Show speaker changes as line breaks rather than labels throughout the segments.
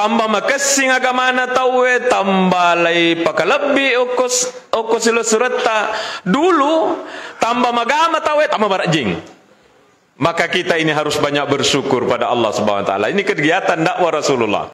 tambah makasing agamana tawe, tambah lay pakalabi okos sila surata. Dulu, tambah magama tawe, tambah barajing. Maka kita ini harus banyak bersyukur pada Allah Subhanahu wa taala. Ini kegiatan dakwah Rasulullah.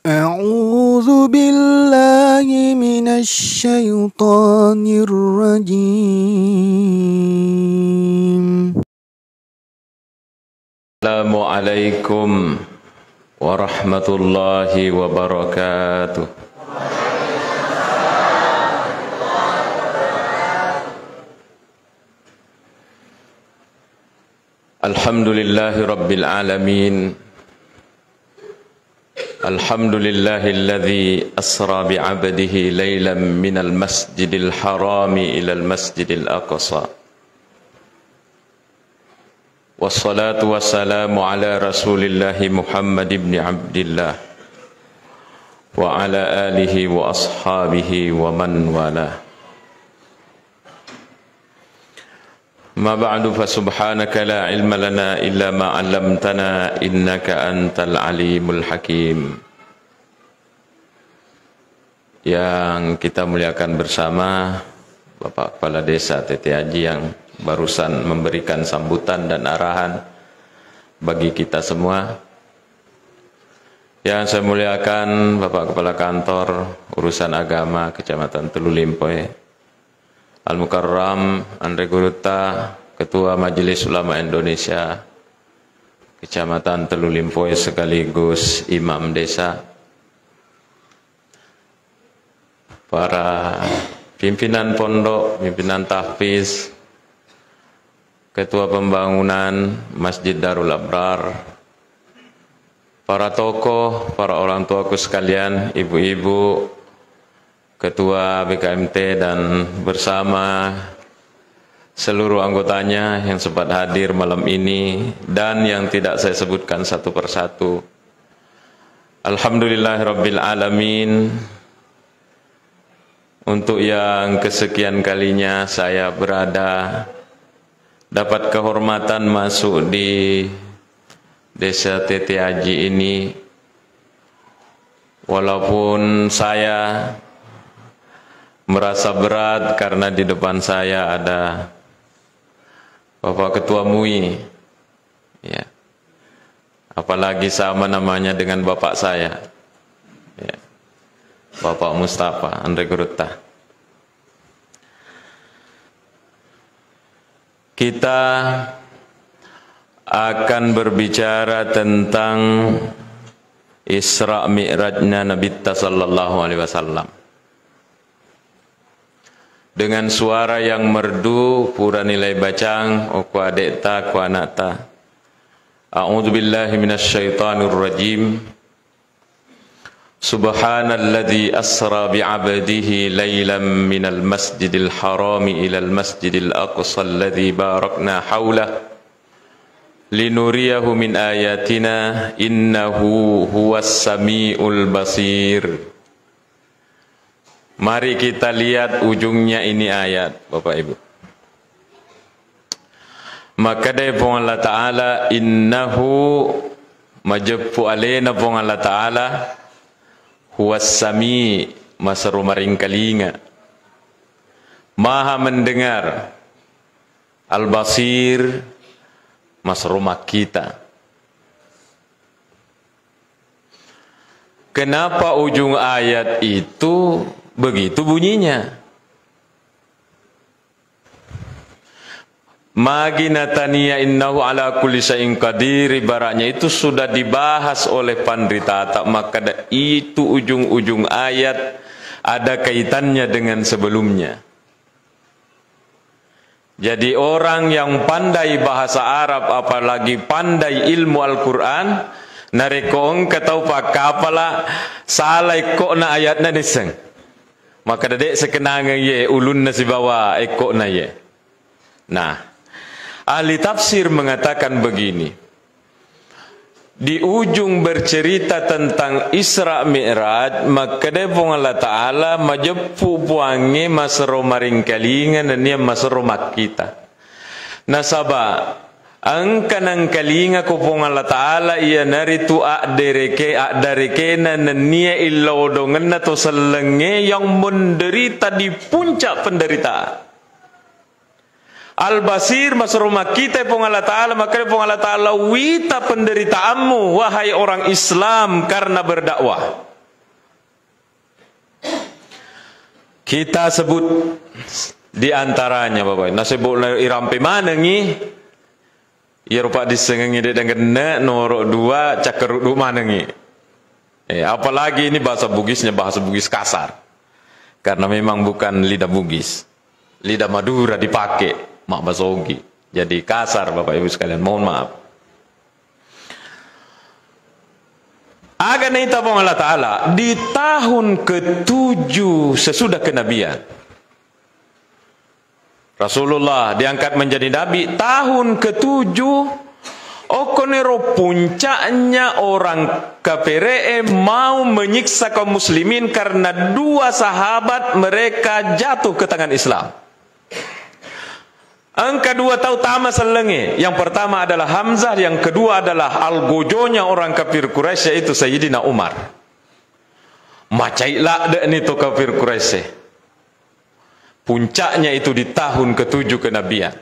أعوذ بالله من الشيطان الرجيم.
السلام عليكم ورحمة الله وبركاته. الحمد لله رب العالمين. الحمد لله الذي أسرى بعبده ليلا من المسجد الحرام إلى المسجد الأقصى، والصلاة والسلام على رسول الله محمد بن عبد الله وعلى آله وأصحابه ومن والاه. ما بعد فسبحانك لا علم لنا إلا ما علمتنا إنك أنت العليم الحكيم. Yang kita muliakan bersama Bapak Kepala Desa Tete Haji yang barusan memberikan sambutan dan arahan bagi kita semua. Yang saya muliakan Bapak Kepala Kantor Urusan Agama Kecamatan Telu Limpoy, Al-Mukarram Andre Guruta, Ketua Majelis Ulama Indonesia Kecamatan Telu Limpoy sekaligus Imam Desa, para pimpinan pondok, pimpinan tahfiz, Ketua Pembangunan Masjid Darul Abrar, para tokoh, para orang tuaku sekalian, ibu-ibu, Ketua BKMT dan bersama seluruh anggotanya yang sempat hadir malam ini dan yang tidak saya sebutkan satu persatu. Alhamdulillahirabbil alamin. Untuk yang kesekian kalinya saya dapat kehormatan masuk di Desa Tete Haji ini, walaupun saya merasa berat karena di depan saya ada Bapak Ketua MUI, ya. Apalagi sama namanya dengan bapak saya, ya. Bapak Mustafa Andre Guruta. Kita akan berbicara tentang Isra Mi'rajnya Nabi sallallahu alaihi wasallam. Dengan suara yang merdu, pura nilai bacang, oku adekta, ku anakta. A'udzu billahi minasyaitonir rajim. Subhanalladzi asra bi'abdihi laylan minal masjidil harami ilal masjidil aqsa alladzi barakna haulah linuriyahu min ayatina innahu huwas samiul basir. Mari kita lihat ujungnya ini ayat, Bapak Ibu. Maka dari Allah Ta'ala, innahu majabfu alena pong Allah Ta'ala, huwas sami, masaru maring kalinga, maha mendengar, al-basir, masaru kita. Kenapa ujung ayat itu begitu bunyinya? Maginataniya innahu ala kulli syai'in qadir, ibaratnya itu sudah dibahas oleh Pandita, maka itu ujung-ujung ayat ada kaitannya dengan sebelumnya. Jadi orang yang pandai bahasa Arab, apalagi pandai ilmu Al-Quran, Narekong katau pakapala salai ko na ayat na niseng. Maka dadek sekenangan ye ulun na si bawa ekok na ye. Nah, ahli tafsir mengatakan begini. Di ujung bercerita tentang Isra Mi'raj, maka depong Allah Ta'ala majepu puange masro maring kalingan dan ia masro makita. Nasaba angkanang kalinga kupong Allah Ta'ala ia naritu akdareke na nia ilodongan na to selenge yang menderita di puncak penderitaan. Al-Basir masrumah kita pun Allah Ta'ala, maka pun Allah Ta'ala wita penderitaanmu wahai orang Islam karena berdakwah. Kita sebut di antaranya Bapak, nasibuk irampe mana ni? Ya rupa disengengi dengan nomor 2 cakeruk mana ni? Apalagi ini bahasa Bugis kasar. Karena memang bukan lidah Bugis. Lidah Madura dipakai. Mak basogi. Jadi kasar Bapak Ibu sekalian. Mohon maaf. Agak nita Allah Ta'ala. Di tahun ke-7 sesudah kenabian. Rasulullah diangkat menjadi Nabi. Tahun ke-7. Okonero puncaknya orang kafire mau menyiksa kaum muslimin. Karena 2 sahabat mereka jatuh ke tangan Islam. Angka 2 tahu tama selenge. Yang pertama adalah Hamzah, yang kedua adalah algojonya orang kafir Quraisy yaitu Sayyidina Umar. Macailah dek ni to kafir Quraisy. Puncaknya itu di tahun ke-7 kenabian.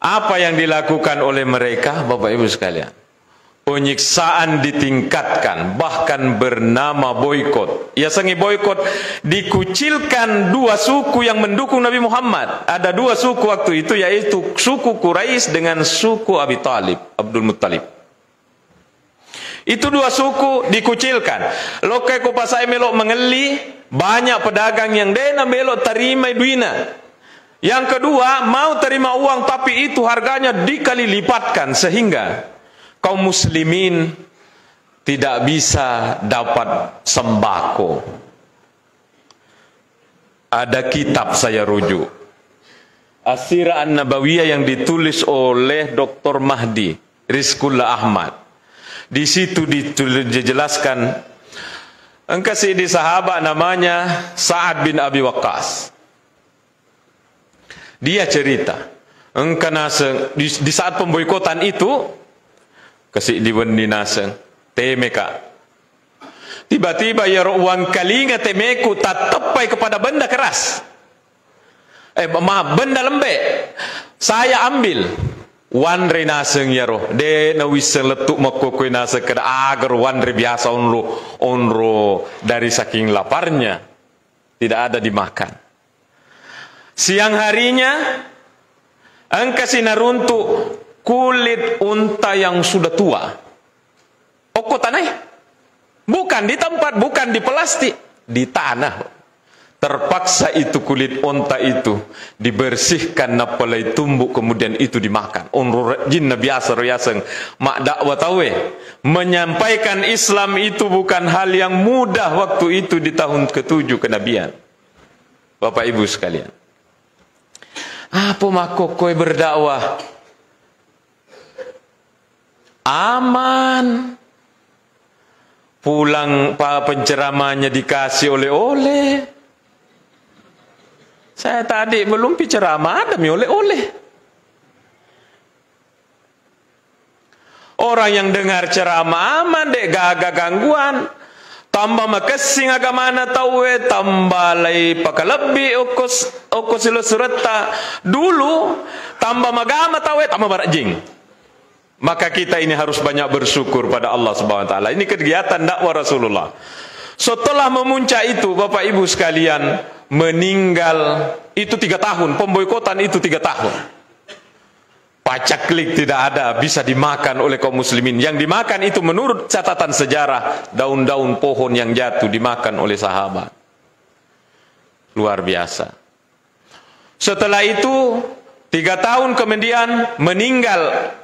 Apa yang dilakukan oleh mereka Bapak Ibu sekalian? Penyiksaan ditingkatkan, bahkan bernama boikot. Ya sengi boikot, dikucilkan 2 suku yang mendukung Nabi Muhammad. Ada 2 suku waktu itu, yaitu suku Quraisy dengan suku Abi Talib, Abdul Muttalib. Itu 2 suku dikucilkan. Lokai ko pasai melok mengeli, banyak pedagang yang dena melok terima duina. Yang kedua, mau terima uang tapi itu harganya dikali lipatkan sehingga kaum muslimin tidak bisa dapat sembako. Ada kitab saya rujuk. As-Sirah An-Nabawiyah yang ditulis oleh Dr. Mahdi Rizkullah Ahmad. Di situ dijelaskan engkau di sahabat namanya Sa'ad bin Abi Waqqas. Dia cerita, di saat pemboikotan itu kasih diwendi naseng temeka. Tiba-tiba ya uang kalinga temeku tak tepai kepada benda keras. Benda lembek. Saya ambil wanre naseng ya roh. De na wiseng letuk makokoi naseng kada agar wanre biasa onro dari saking laparnya tidak ada dimakan. Siang harinya engkau sinaruntuk kulit unta yang sudah tua. Oko tanah? Bukan di tempat, bukan di plastik, di tanah. Terpaksa itu kulit unta itu dibersihkan napalai tumbuk kemudian itu dimakan. Onro jinna biasa royaseng mak dakwah tawe. Menyampaikan Islam itu bukan hal yang mudah waktu itu di tahun ke-7 kenabian. Bapak Ibu sekalian. Apa makokoi berdakwah? Aman. Pulang penceramahnya dikasih oleh-oleh. Saya tadi belum penceramah ada oleh-oleh. Orang yang dengar ceramah aman dek gagah gangguan. Tambah makasing agama na tawe tambah lay pakalabi okosilo surata. Dulu tambah magama tawe tambah barajing. Maka kita ini harus banyak bersyukur pada Allah Subhanahu wa taala. Ini kegiatan dakwah Rasulullah. Setelah memuncak itu Bapak Ibu sekalian meninggal itu 3 tahun, pemboikotan itu 3 tahun. Pacaklik tidak ada, bisa dimakan oleh kaum muslimin. Yang dimakan itu menurut catatan sejarah daun-daun pohon yang jatuh dimakan oleh sahabat. Luar biasa. Setelah itu 3 tahun kemudian meninggal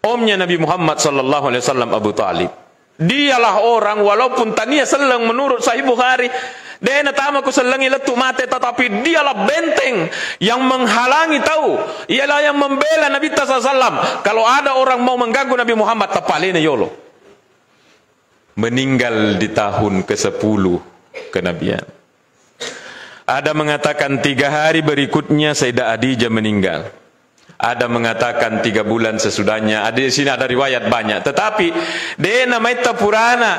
omnya Nabi Muhammad sallallahu alaihi wasallam, Abu Talib. Dialah orang walaupun tania selang menurut Sahih Bukhari, dia natama ku selangi letu mate, tetapi dialah benteng yang menghalangi, tahu, ialah yang membela Nabi sallallahu. Kalau ada orang mau mengganggu Nabi Muhammad, tapalene yolo. Meninggal di tahun ke-10 kenabian. Ada mengatakan 3 hari berikutnya Sayyidah Khadijah meninggal. Ada mengatakan 3 bulan sesudahnya. Ada di sini ada riwayat banyak. Tetapi dia namanya Purana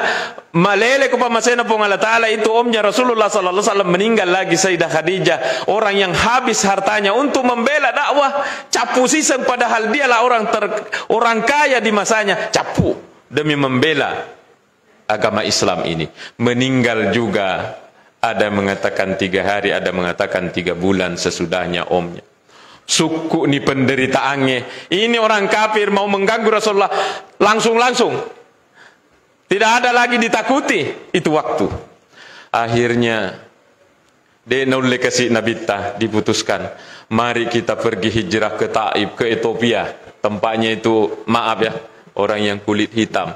malele ko pamasena pong Allah Ta'ala itu omnya Rasulullah sallallahu alaihi wasallam meninggal lagi Sayyidah Khadijah, orang yang habis hartanya untuk membela dakwah, capu siseng, padahal dialah orang kaya di masanya, capu demi membela agama Islam ini. Meninggal juga, ada mengatakan 3 hari, ada mengatakan 3 bulan sesudahnya omnya. Suku ni penderitaannya. Ini orang kafir mau mengganggu Rasulullah, langsung. Tidak ada lagi ditakuti itu waktu. Akhirnya dia nolak kasih Nabita, diputuskan. Mari kita pergi hijrah ke Taif, ke Ethiopia. Tempatnya itu, maaf ya, orang yang kulit hitam.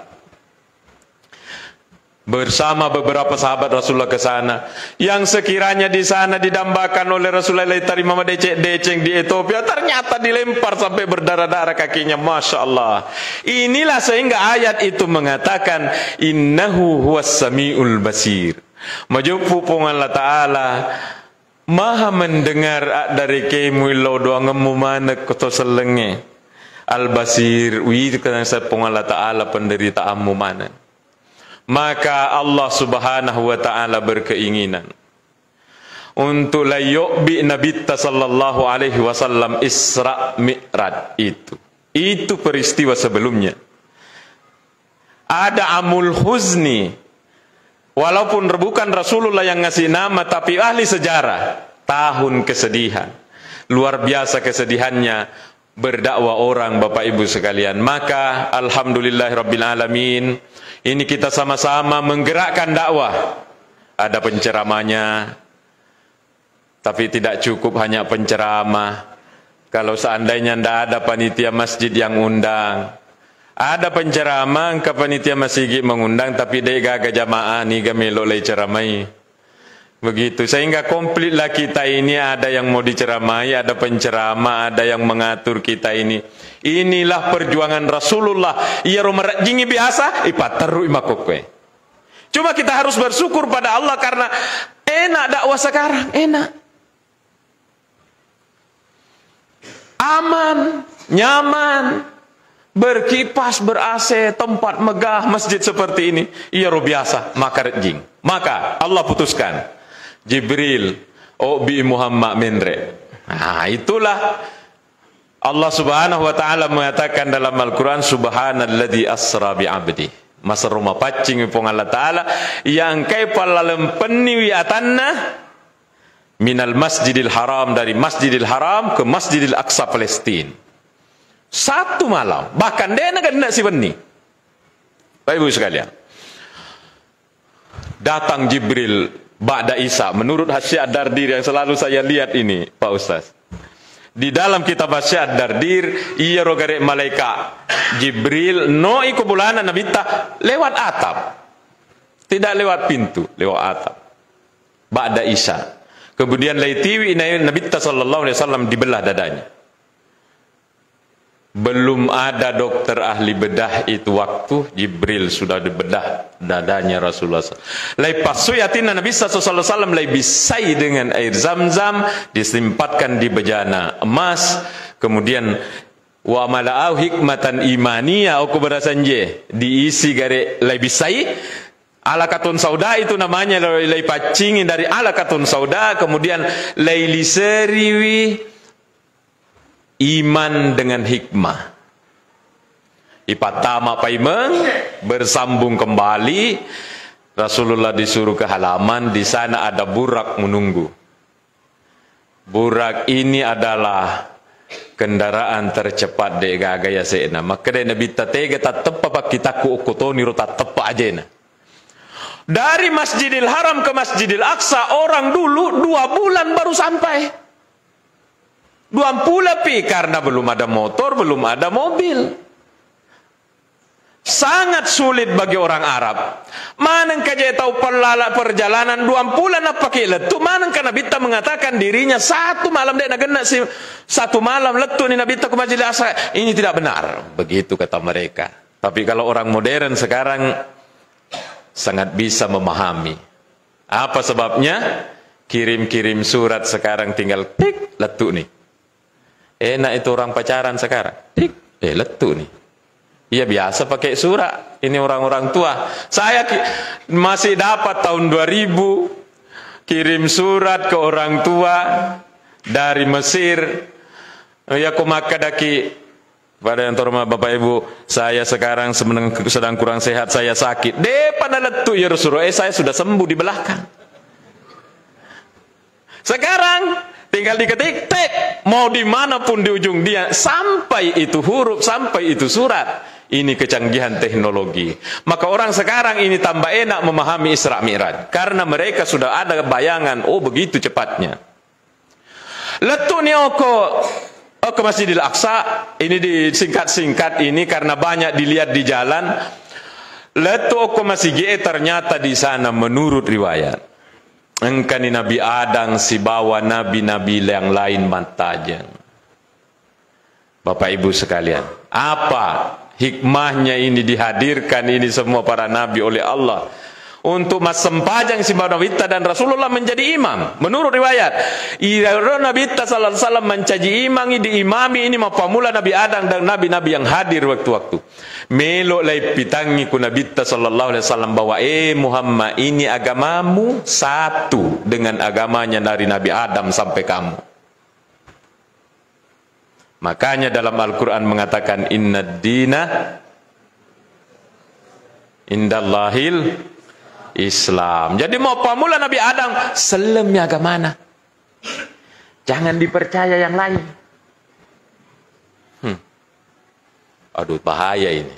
Bersama beberapa sahabat Rasulullah ke sana, yang sekiranya di sana didambakan oleh Rasulullah terima deceng di Ethiopia, ternyata dilempar sampai berdarah-darah kakinya. Masya Allah. Inilah sehingga ayat itu mengatakan innahu huwas samiul basir. Majupu pun Allah Ta'ala maha mendengar dari kemu ilo doa ngemu mana koto selenge al basir wi kana sa pun Allah Ta'ala penderitaanmu mana. Maka Allah Subhanahu wa Ta'ala berkeinginan untuk layubi Nabi sallallahu alaihi wasallam Isra Mi'raj itu peristiwa sebelumnya. Ada amul huzni, walaupun bukan Rasulullah yang ngasih nama, tapi ahli sejarah, tahun kesedihan. Luar biasa kesedihannya berdakwah orang, Bapak Ibu sekalian. Maka alhamdulillahirabbil alamin, ini kita sama-sama menggerakkan dakwah. Ada penceramanya, tapi tidak cukup hanya penceramah. Kalau seandainya tidak ada panitia masjid yang undang, ada penceramah ke panitia masjid mengundang, tapi dia gagal jamaah ni gamelo lay ceramai. Begitu, sehingga komplitlah kita ini, ada yang mau diceramai, ada penceramah, ada yang mengatur kita ini. Inilah perjuangan Rasulullah. Ia romerjingi biasa, ipataru imakokwe. Cuma kita harus bersyukur pada Allah karena enak dakwah sekarang, enak. Aman, nyaman, berkipas, ber-AC, tempat megah, masjid seperti ini. Ia roh biasa, maka rejing. Maka Allah putuskan. Jibril, Obi Muhammad Menre. Nah, itulah Allah Subhanahu wa Ta'ala mengatakan dalam Al-Quran, Subhanalladzi asra bi'abdi. Masa rumah pacing pun Allah Ta'ala yang kay palalem peniwi atanna minal masjidil haram, dari masjidil haram ke masjidil aqsa Palestina. 1 malam, bahkan dia nak si beni. Bapak Ibu sekalian, datang Jibril Ba'da Isa, menurut Hasyiat Dardir yang selalu saya lihat ini, Pak Ustaz. Di dalam kitab Hasyiat Dardir, ia rogarek malaikat Jibril no iku bulana nabita lewat atap. Tidak lewat pintu, lewat atap. Ba'da Isa. Kemudian laitiwi nabita sallallahu alaihi wasallam dibelah dadanya. Belum ada dokter ahli bedah itu waktu, Jibril sudah dibedah dadanya Rasulullah. Lai pasuyatina Nabi sallallahu alaihi wasallam lai bisai dengan air Zam-Zam, disempatkan di bejana emas, kemudian wa mala'au hikmatan imaniyah aku berasanje, diisi gare lai bisai alakatun sauda, itu namanya lai pacingin dari alakatun sauda, kemudian lai liseriwi iman dengan hikmah. Ipatama paimeng bersambung kembali. Rasulullah disuruh ke halaman, di sana ada burak menunggu. Burak ini adalah kendaraan tercepat de gagaya seena. Maka de Nabi tatega tateppa pak kita ku okotoni ro tateppa ajena. Dari Masjidil Haram ke Masjidil Aqsa orang dulu 2 bulan baru sampai. 2 bulan pi, karena belum ada motor, belum ada mobil. Sangat sulit bagi orang Arab. Manang kaje tahu perjalanan 2 bulan apa ke letu. Manang ka Nabi ta mengatakan dirinya 1 malam dek nagena si 1 malam letu ni Nabi ta ke Masjid Al-Aqsa. Ini tidak benar. Begitu kata mereka. Tapi kalau orang modern sekarang sangat bisa memahami. Apa sebabnya? Kirim-kirim surat sekarang tinggal tik letu nih. Enak itu orang pacaran sekarang. Tik, letu nih. Iya biasa pakai surat. Ini orang-orang tua. Saya masih dapat tahun 2000 kirim surat ke orang tua dari Mesir. Ya aku maka daki pada yang terhormat Bapak Ibu, saya sekarang sedang kurang sehat, saya sakit. Pada letu ya Rasulullah, saya sudah sembuh di belakang. Sekarang tinggal diketik, mau dimanapun di ujung dia, sampai itu huruf, sampai itu surat. Ini kecanggihan teknologi. Maka orang sekarang ini tambah enak memahami Isra Mi'raj. Karena mereka sudah ada bayangan, oh begitu cepatnya. Letu ni ke Masjidil Aqsa, ini disingkat-singkat ini karena banyak dilihat di jalan. Letu ke Masjid ternyata di sana menurut riwayat. Engkani Nabi Adam si bawa nabi-nabi yang lain mantajang. Bapak Ibu sekalian, apa hikmahnya ini dihadirkan ini semua para nabi oleh Allah untuk mas sempajang si Nabi dan Rasulullah menjadi imam. Menurut riwayat, Nabi sallallahu alaihi wasallam mencaji imam diimami ini mapamula Nabi Adam dan nabi-nabi yang hadir waktu-waktu. Melo lai pitangi ku Nabi sallallahu alaihi wasallam bahwa Muhammad ini agamamu satu dengan agamanya dari Nabi Adam sampai kamu. Makanya dalam Al-Quran mengatakan innad dina indallahil Islam. Jadi mau pamula Nabi Adam selemnya agamana. Jangan dipercaya yang lain. Aduh bahaya ini.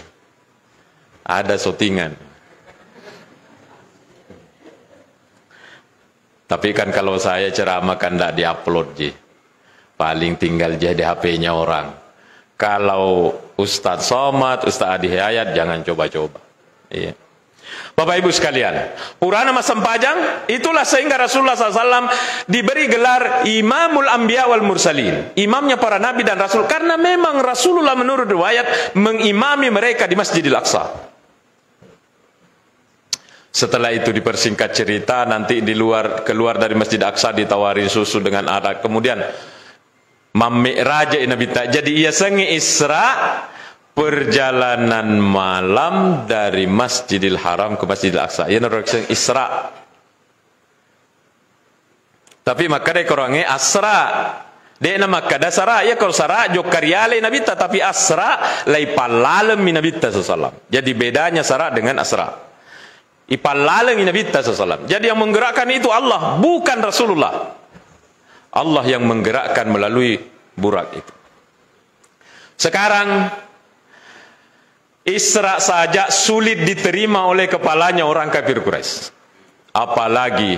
Ada settingan. Tapi kan kalau saya ceramah kan tidak diupload ji. Paling tinggal jadi HP-nya orang. Kalau Ustadz Somad, Ustadz Adi Hidayat, jangan coba-coba. Iya. Bapak Ibu sekalian, Purana Mas Sempajang, itulah sehingga Rasulullah SAW diberi gelar Imamul Anbiya wal Mursalin. Imamnya para Nabi dan Rasul. Karena memang Rasulullah menurut riwayat mengimami mereka di Masjidil Aqsa. Setelah itu dipersingkat cerita, nanti keluar dari Masjid Aqsa ditawari susu dengan arak. Kemudian Raja Nabi tak. Jadi ia sengi Isra perjalanan malam dari Masjidil Haram ke Masjidil Aqsa. Ia nak Isra. Tapi maka dia korangnya Asra. Dia nama kada Sara. Ya kalau Sara jok karyale Nabi tak. Tapi Asra lai palalem Nabi tak sallallahu. Jadi bedanya Sara dengan Asra. Ipalalem Nabi tak sallallahu. Jadi yang menggerakkan itu Allah, bukan Rasulullah. Allah yang menggerakkan melalui burak itu. Sekarang Isra saja sulit diterima oleh kepalanya orang kafir Quraisy. Apalagi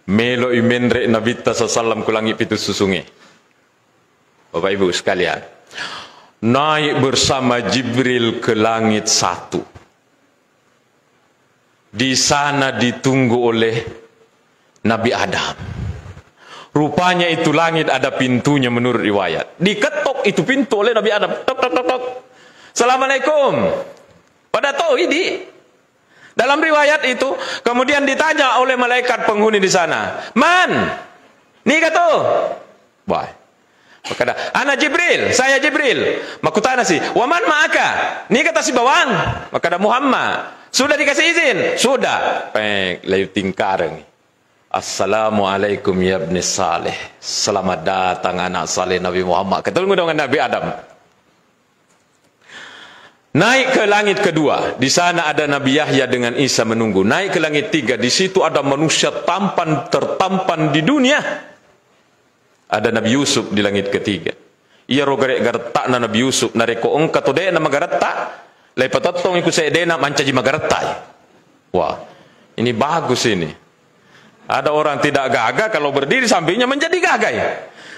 melo imendre Nabi sallallahu ku langit pitu susunge. Bapak Ibu sekalian, naik bersama Jibril ke langit 1. Di sana ditunggu oleh Nabi Adam. Rupanya itu langit ada pintunya menurut riwayat. Diketok itu pintu oleh Nabi Adam. Tok tok tok tok. Assalamualaikum. Pada tahu ini. Dalam riwayat itu kemudian ditanya oleh malaikat penghuni di sana. Man? Ni kata. Wah. Maka ana Jibril, saya Jibril. Makutana sih. Waman ma'aka? Ni kata si bawang. Maka ada Muhammad. Sudah dikasih izin? Sudah. Peng layu tingkareng. Assalamualaikum ya ibn Saleh. Selamat datang anak saleh Nabi Muhammad. Ketemu dengan Nabi Adam. Naik ke langit kedua. Di sana ada Nabi Yahya dengan Isa menunggu. Naik ke langit 3. Di situ ada manusia tertampan di dunia. Ada Nabi Yusuf di langit ketiga. Ia rogarek gartak na Nabi Yusuf. Nareko engka to de na magaratta. Lai patotong iku saya de na mancaji magaratta. Wah, ini bagus ini. Ada orang tidak gagah kalau berdiri sampingnya menjadi gagah.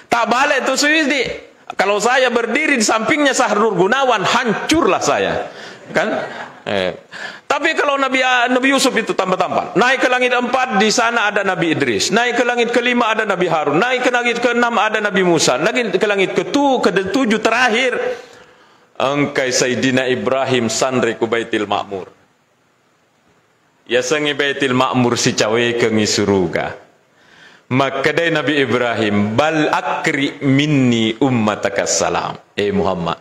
Tak balik tu Suwidi. Kalau saya berdiri di sampingnya Sahrul Gunawan, hancurlah saya. Kan? Tapi kalau Nabi Yusuf itu tambah tampan. Naik ke langit 4, di sana ada Nabi Idris. Naik ke langit ke-5 ada Nabi Harun. Naik ke langit ke-6 ada Nabi Musa. Naik ke langit ke-7 terakhir, engkai Sayyidina Ibrahim sandre ku Baitil Ma'mur. Ya sengi Baitil Ma'mur si cawe kengi suruga. Maka dari Nabi Ibrahim, bal akri minni ummataka salam. Muhammad,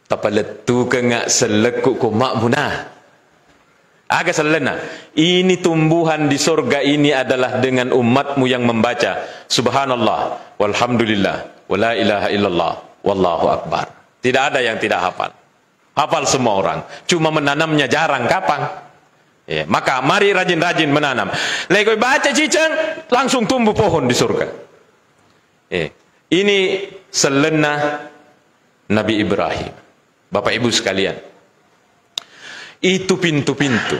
tapaletu ke ngak selekuk ko makmunah. Agak selena. Ini tumbuhan di surga ini adalah dengan umatmu yang membaca Subhanallah, walhamdulillah, wala ilaha illallah, wallahu akbar. Tidak ada yang tidak hafal. Hafal semua orang. Cuma menanamnya jarang. Kapan? Maka mari rajin-rajin menanam. Lagi baca ciceng, langsung tumbuh pohon di surga. Ini selena Nabi Ibrahim. Bapak Ibu sekalian, itu pintu-pintu.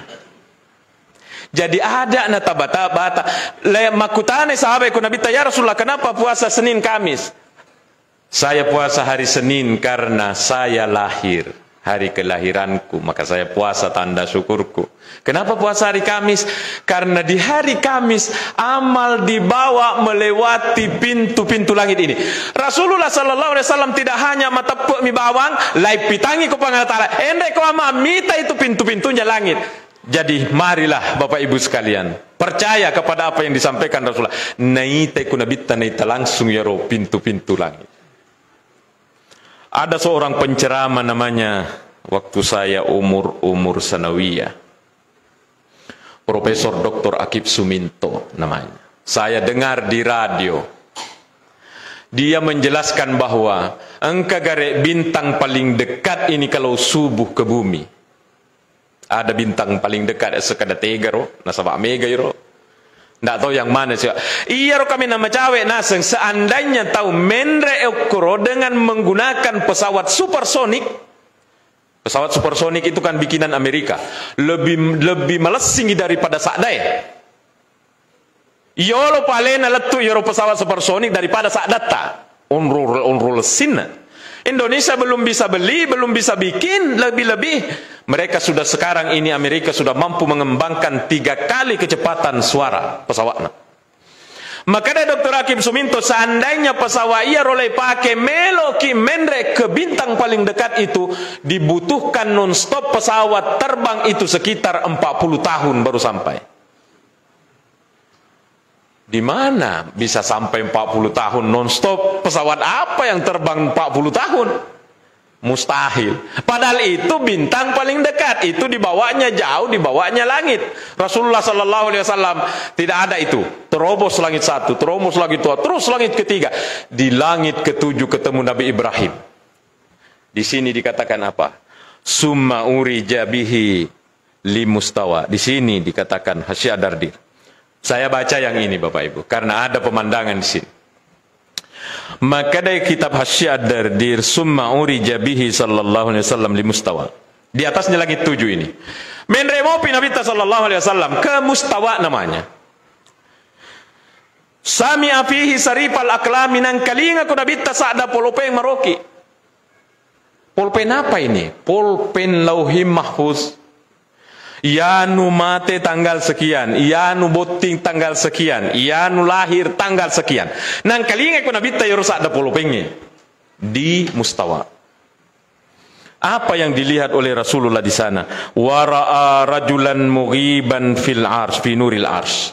Jadi ada na tabata-bata. Makutane sahabat ku Nabi ya Rasulullah, kenapa puasa Senin Kamis? Saya puasa hari Senin karena saya lahir, hari kelahiranku, maka saya puasa tanda syukurku. Kenapa puasa hari Kamis? Karena di hari Kamis amal dibawa melewati pintu-pintu langit ini. Rasulullah sallallahu alaihi wasallam tidak hanya matapuk mi bawang, lai pitangi ko pangatala. Ende ko ama mita itu pintu-pintunya langit. Jadi marilah Bapak Ibu sekalian, percaya kepada apa yang disampaikan Rasulullah. Naita ku nabita naita langsung ya roh pintu-pintu langit. Ada seorang penceramah namanya waktu saya umur sanawiyah, Profesor Dr. Akib Suminto namanya. Saya dengar di radio. Dia menjelaskan bahwa engkagare bintang paling dekat ini kalau subuh ke bumi. Ada bintang paling dekat sekada tegaro, nasaba mega iro. Nggak tahu yang mana sih. Iya kami nama cawe naseng seandainya tahu menre ekoro dengan menggunakan pesawat supersonik. Pesawat supersonik itu kan bikinan Amerika. Lebih melesing daripada sadai. Yolo palena letu yoro pesawat supersonik daripada sadata. Onrul lesin. Indonesia belum bisa beli, belum bisa bikin, lebih-lebih. Mereka sudah sekarang ini Amerika sudah mampu mengembangkan 3 kali kecepatan suara pesawatnya. Maka ada Dr. Hakim Suminto, seandainya pesawat ia roleh pakai meloki menrek ke bintang paling dekat itu, dibutuhkan non-stop pesawat terbang itu sekitar 40 tahun baru sampai. Di mana bisa sampai 40 tahun non-stop? Pesawat apa yang terbang 40 tahun? Mustahil. Padahal itu bintang paling dekat, itu dibawanya jauh, dibawanya langit. Rasulullah sallallahu alaihi wasallam tidak ada itu. Terobos langit 1, terobos langit 2, terus langit ketiga. Di langit ke-7 ketemu Nabi Ibrahim. Di sini dikatakan apa? Summa urija bihi limustawa. Di sini dikatakan Hasya Dardir. Saya baca yang ini Bapak Ibu karena ada pemandangan di sini. Maka dari kitab Hasya Dardir, summa urija bihi sallallahu alaihi wasallam limustawa. Di atasnya langit 7 ini. Menremopi Nabi sallallahu alaihi wasallam ke mustawa namanya. Sami'a fihi sarifal aklami nang kalinga ko Nabi sa'da polpen maroki. Polpen apa ini? Polpen lauhim mahfuz. Ianu mate tanggal sekian, ianu boting tanggal sekian, ianu lahir tanggal sekian. Nang kalinga ko Nabi tayo sa da polopenge di mustawa. Apa yang dilihat oleh Rasulullah di sana? Wara'a rajulan mughiban fil ars, fi nuril ars.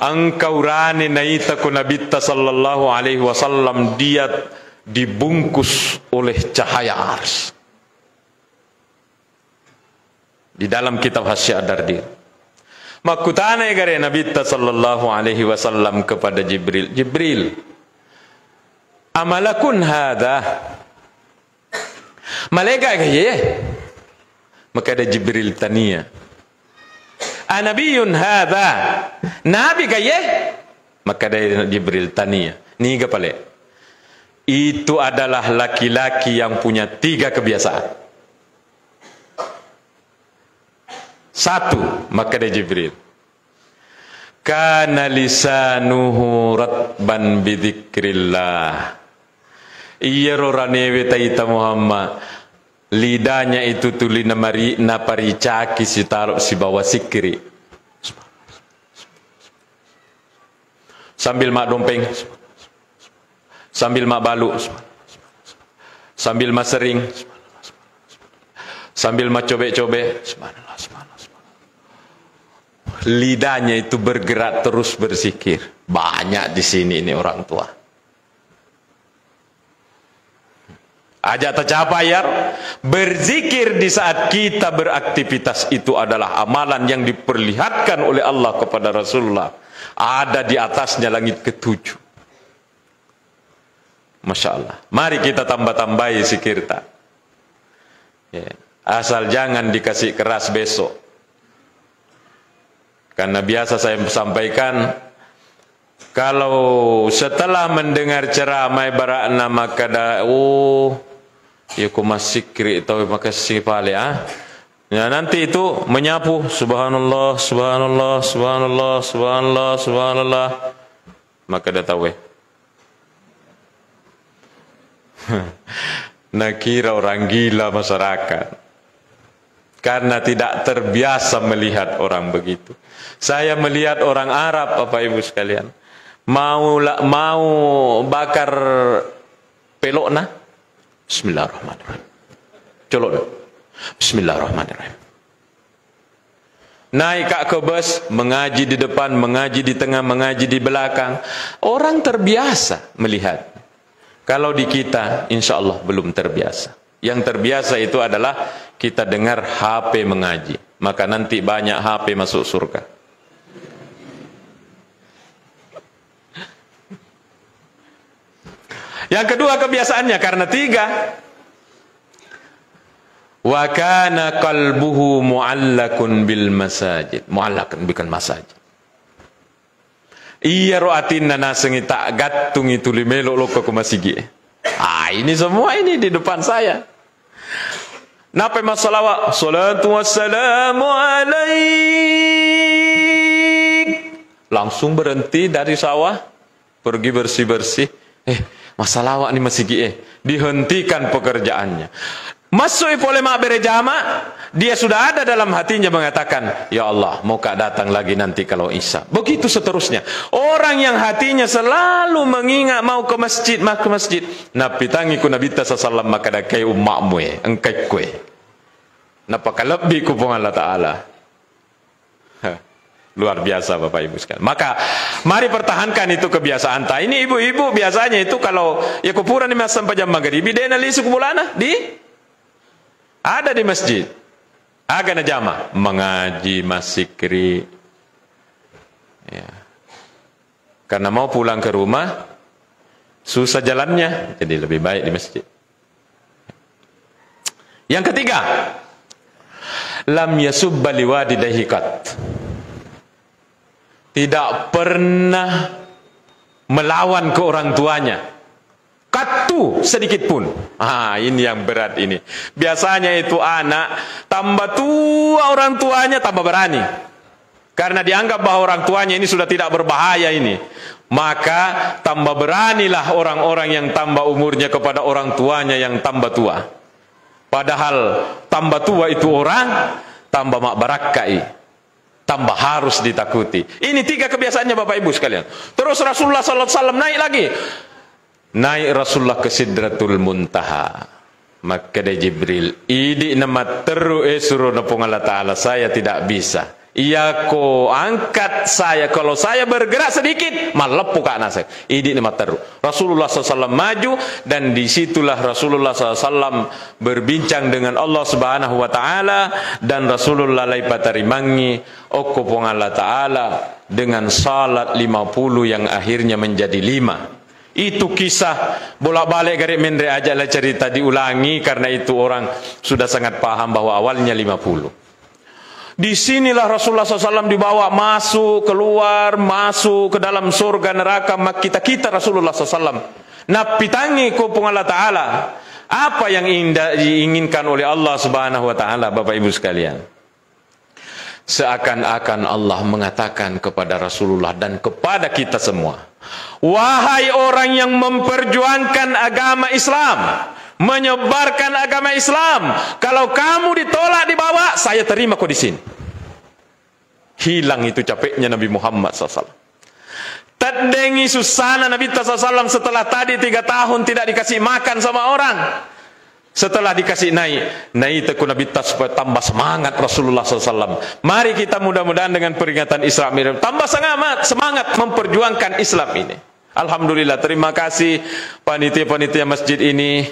Engkau rane naita ko Nabi sallallahu alaihi wasallam, dia dibungkus oleh cahaya ars. Di dalam kitab Hasya Dardir. Makutana gare Nabi sallallahu alaihi wasallam kepada Jibril. Jibril, amalakun hada? Malaikat kaya? Maka ada Jibril tania. Anabiyun hada? Nabi kaya? Maka ada Jibril tania. Niga pale. Itu adalah laki-laki yang punya 3 kebiasaan. 1, maka ada Jibril. Kana lisanuhu ratban bidzikrillah. Iya roranewe taita Muhammad. lidahnya itu tuli naparicaki si taruh si bawa sikri. Sambil mak dompeng, sambil mak balu, sambil mak sering, sambil mak cobek-cobek. Lidahnya itu bergerak terus berzikir. Banyak di sini ini orang tua. Ajak tercapai ya. Berzikir di saat kita beraktivitas itu adalah amalan yang diperlihatkan oleh Allah kepada Rasulullah. Ada di atasnya langit ketujuh. Masya Allah. Mari kita tambah-tambahi zikir tak. Ya. Asal jangan dikasih keras besok. Karena biasa saya sampaikan, kalau setelah mendengar ceramah barakna maka ya ku masikri atau makasih pale ya, nanti itu menyapu subhanallah subhanallah subhanallah subhanallah subhanallah, maka dah tahu nak kira orang gila masyarakat karena tidak terbiasa melihat orang begitu. Saya melihat orang Arab, Bapak Ibu sekalian, mau bakar pelokna, bismillahirrahmanirrahim. Colok. Bismillahirrahmanirrahim. Naik ke bus, mengaji di depan, mengaji di tengah, mengaji di belakang. Orang terbiasa melihat. Kalau di kita, insya Allah belum terbiasa. Yang terbiasa itu adalah kita dengar HP mengaji. Maka nanti banyak HP masuk surga. Yang kedua kebiasaannya karena tiga. Wa kana qalbuhu mu'allakun bil masajid. Mu'allakun bukan masajid. Iya roatinna nasengi tak gatung itu limelo loko ke masjid. Ini semua ini di depan saya. Napa masalah salatu wassalamu alaik. Langsung berhenti dari sawah, pergi bersih-bersih. Masalah ni masjid dihentikan pekerjaannya. Masuk boleh mak berjamaah, dia sudah ada dalam hatinya mengatakan, ya Allah, mau kak datang lagi nanti kalau Isya. Begitu seterusnya. Orang yang hatinya selalu mengingat mau ke masjid, Nabi tangiku Nabi sallallahu maka dah kai umakmu engkai kue. Napa kalebih ku Allah Taala. Luar biasa Bapak Ibu sekalian. Maka mari pertahankan itu kebiasaan. Ini ibu-ibu biasanya itu kalau ya kupuran di masa sampai jam maghrib, dia nalisu kubulana ada di masjid. Agak najama mengaji masikri. Ya. Karena mau pulang ke rumah susah jalannya, jadi lebih baik di masjid. Yang ketiga, lam yasubba liwadi dahiqat. Tidak pernah melawan ke orang tuanya. Katu sedikit pun. Ini yang berat ini. Biasanya itu anak tambah tua orang tuanya tambah berani. Karena dianggap bahwa orang tuanya ini sudah tidak berbahaya ini. Maka tambah beranilah orang-orang yang tambah umurnya kepada orang tuanya yang tambah tua. Padahal tambah tua itu orang tambah mak barakai. Tambah harus ditakuti. Ini tiga kebiasaannya Bapak Ibu sekalian. Terus Rasulullah SAW naik lagi. Naik Rasulullah ke Sidratul Muntaha. Maka ada Jibril. Idi nama teru suruh napung Allah Ta'ala. Saya tidak bisa. Iya ko angkat saya. Kalau saya bergerak sedikit, malepu ke anak saya. Idi nama teru. Rasulullah SAW maju. Dan disitulah Rasulullah SAW berbincang dengan Allah Subhanahu Wa Ta'ala. Dan Rasulullah laipatarimangi. Oko pong Allah Ta'ala. Dengan salat 50 yang akhirnya menjadi 5. Itu kisah bolak-balik garik mendre aja lah cerita diulangi. Karena itu orang sudah sangat paham bahwa awalnya 50. Disinilah Rasulullah SAW dibawa masuk, keluar, masuk ke dalam surga neraka. Kita Rasulullah SAW. Napitangi kupung Allah Ta'ala. Apa yang diinginkan oleh Allah Subhanahu Wa Ta'ala Bapak Ibu sekalian? Seakan-akan Allah mengatakan kepada Rasulullah dan kepada kita semua. Wahai orang yang memperjuangkan agama Islam. menyebarkan agama Islam. Kalau kamu ditolak dibawa, saya terima kau di sini. Hilang itu capeknya Nabi Muhammad SAW. Terdengi susana Nabi SAW setelah tadi 3 tahun tidak dikasih makan sama orang. Setelah dikasih naik tekun Nabi supaya tambah semangat Rasulullah SAW. Mari kita mudah-mudahan dengan peringatan Isra Mi'raj tambah semangat memperjuangkan Islam ini. Alhamdulillah, terima kasih panitia-panitia masjid ini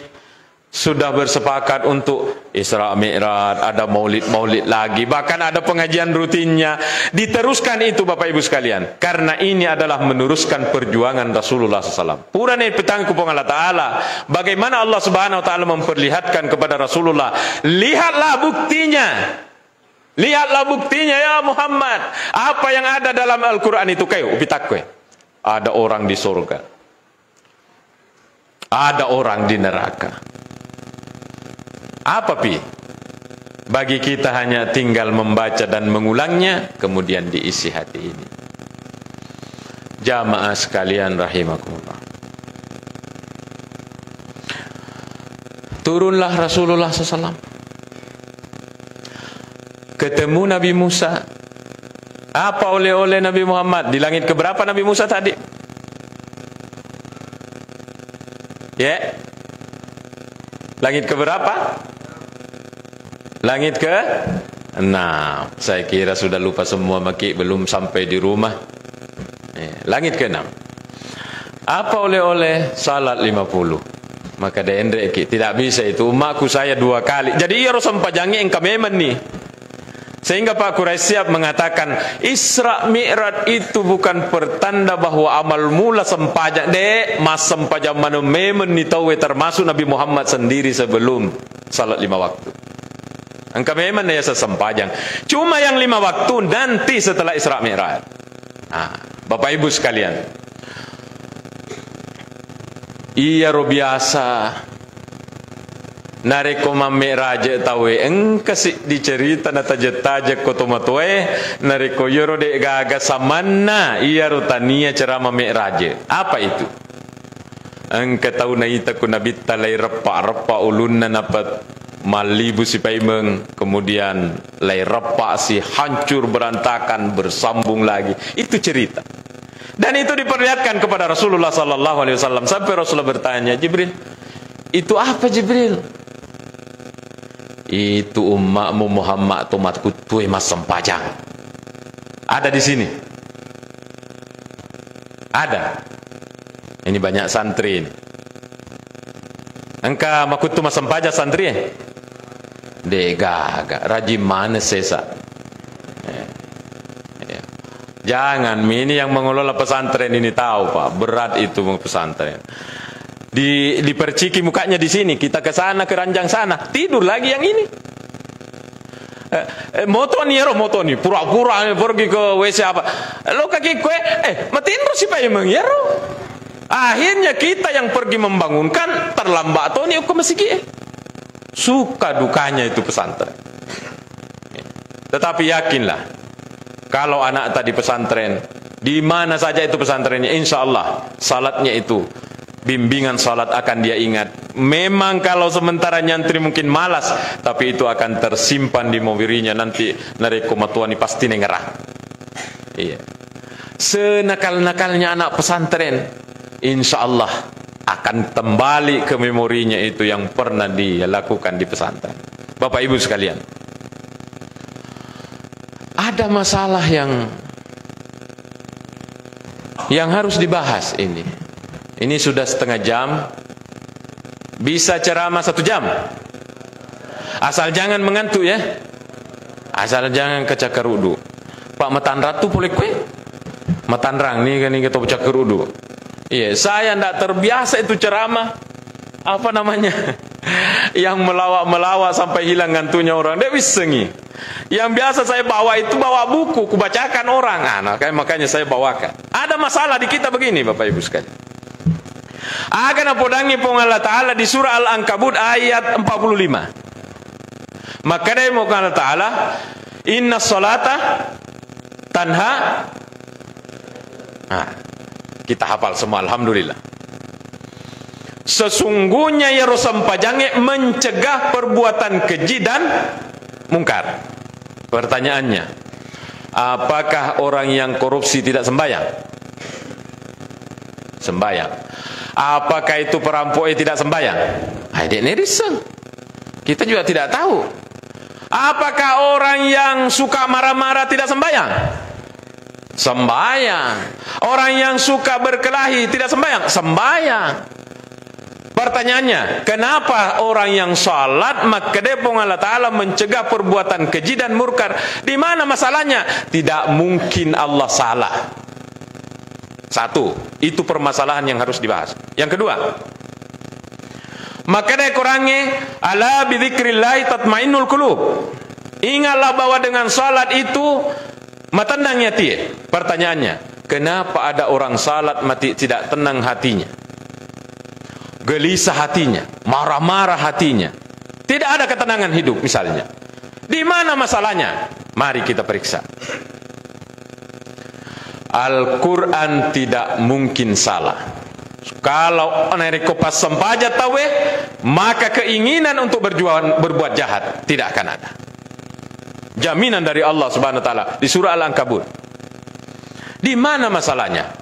sudah bersepakat untuk Isra Mi'raj, ada maulid lagi, bahkan ada pengajian rutinnya. Diteruskan itu Bapak Ibu sekalian, karena ini adalah meneruskan perjuangan Rasulullah SAW. Purane petang kupong Allah Ta'ala, bagaimana Allah Subhanahu Wa Ta'ala memperlihatkan kepada Rasulullah, lihatlah buktinya. Lihatlah buktinya ya Muhammad. Apa yang ada dalam Al-Quran itu kayu ubitakwe. Ada orang di surga, ada orang di neraka. Apa pi? Bagi kita hanya tinggal membaca dan mengulangnya, kemudian diisi hati ini. Jamaah sekalian rahimakumullah. Turunlah Rasulullah SAW, ketemu Nabi Musa. Apa oleh-oleh Nabi Muhammad? Di langit keberapa Nabi Musa tadi? Ya, langit keberapa? Langit ke 6. Saya kira sudah lupa semua, maki belum sampai di rumah. Langit ke 6. Apa oleh-oleh? Salat 50. Maka Dendre tidak bisa itu. Umatku saya 2 kali. Jadi ia harus sempajangi engkau memang nih. Sehingga Pak Quraisy siap mengatakan Isra Mi'raj itu bukan pertanda bahwa amal mula sempajang. Mas sempajang mana memang ni tahu termasuk Nabi Muhammad sendiri sebelum salat 5 waktu. Engkau memang ya sesempajang. Cuma yang 5 waktu nanti setelah Isra Mi'raj. Bapak Ibu sekalian, iya ro biasa nareko Mi'raj tahu engkasi dicerita na taje-taje kotomatue nareko yoro de gaga samanna iya ro tania ceramah Mi'raj. Apa itu? Engkau tahu na ita ku nabi talai repa ulunna napat malibu si paimeng, kemudian lay repa si hancur berantakan bersambung lagi. Itu cerita. Dan itu diperlihatkan kepada Rasulullah SAW sampai Rasulullah bertanya, Jibril, itu apa Jibril? Itu umatmu Muhammad tomatku tuh mas sempajang. Ada di sini. Ada. Ini banyak santri ini. Engkau makutu mas sempajang santri ya? Degaga, rajin mana sesa. Jangan, ini yang mengelola pesantren ini tahu Pak, berat itu pesantren. Diperciki mukanya di sini, kita ke sana ke ranjang sana, tidur lagi yang ini. Moto nih, pura-pura pergi ke WC apa? Lo kaki kue, matinro si Pak emang ya ro. Akhirnya kita yang pergi membangunkan terlambat tuh nih ke masjid. Suka dukanya itu pesantren. Tetapi yakinlah, kalau anak tadi pesantren, di mana saja itu pesantrennya, insya Allah salatnya itu, bimbingan salat akan dia ingat. Memang kalau sementara nyantri mungkin malas, tapi itu akan tersimpan di mobilinya nanti nareko matuani pasti nengerah. Iya. Senakal-nakalnya anak pesantren, insya Allah akan kembali ke memorinya itu yang pernah dia lakukan di pesantren. Bapak Ibu sekalian, ada masalah yang harus dibahas ini. Ini sudah setengah jam. Bisa ceramah 1 jam. Asal jangan mengantuk ya. Asal jangan kecakar udu. Pak Matan Ratu boleh kue? Matan Rang nih kan kita cakar udu. Iya, saya tidak terbiasa itu ceramah. Apa namanya? Yang melawak sampai hilang ngantunya orang. Dia wisengi. Yang biasa saya bawa itu bawa buku, kubacakan orang. Makanya saya bawakan. Ada masalah di kita begini Bapak Ibu sekalian. Akan apodangi pong Allah Ta'ala di surah Al-Ankabut ayat 45. Maka dia mau Allah Ta'ala, inna sholata tanha. Kita hafal semua, alhamdulillah. Sesungguhnya ya rosampajange mencegah perbuatan keji dan mungkar. Pertanyaannya, apakah orang yang korupsi tidak sembahyang? Sembahyang. Apakah itu perampok tidak sembahyang? Adik netizen, kita juga tidak tahu. Apakah orang yang suka marah-marah tidak sembahyang? Sembahyang. Orang yang suka berkelahi tidak sembahyang? Sembahyang. Pertanyaannya, kenapa orang yang salat maka depong Allah Ta'ala mencegah perbuatan keji dan murkar? Di mana masalahnya? Tidak mungkin Allah salah. Satu, itu permasalahan yang harus dibahas. Yang kedua, maka dia kurangi ala bidzikrillahi tatmainnul qulub. Ingatlah bahwa dengan salat itu matandangnya tie. Pertanyaannya, kenapa ada orang salat mati tidak tenang hatinya? Gelisah hatinya, marah-marah hatinya, tidak ada ketenangan hidup misalnya. Di mana masalahnya? Mari kita periksa. Al-Quran tidak mungkin salah. Kalau nereko pas sempaja tawe, maka keinginan untuk berbuat jahat tidak akan ada. Jaminan dari Allah Subhanahu wa taala di surah Al-Ankabut. Di mana masalahnya?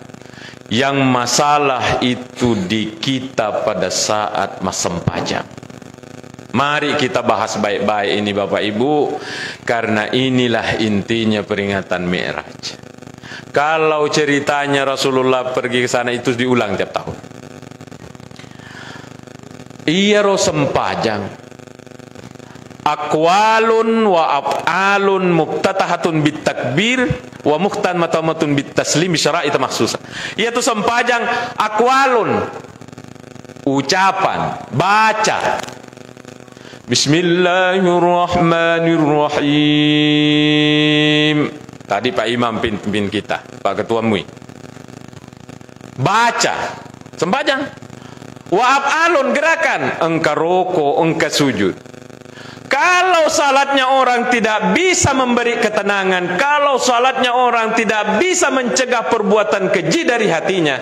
Yang masalah itu di kita pada saat sempajang. Mari kita bahas baik-baik ini Bapak Ibu, karena inilah intinya peringatan Mi'raj. Kalau ceritanya Rasulullah pergi ke sana itu diulang tiap tahun. Iya sempajang. Aqwalun wa af'alun muftatahatun bitakbir wa muhtamamatun bitaslim syara'it makhsusah. Yaitu sempajang aqwalun, ucapan, baca. Bismillahirrahmanirrahim. Tadi Pak Imam pimpin kita, Pak Ketua MUI. Baca, sempajang. Wa af'alun, gerakan, engkau roko, engkau sujud. Kalau salatnya orang tidak bisa memberi ketenangan, kalau salatnya orang tidak bisa mencegah perbuatan keji dari hatinya,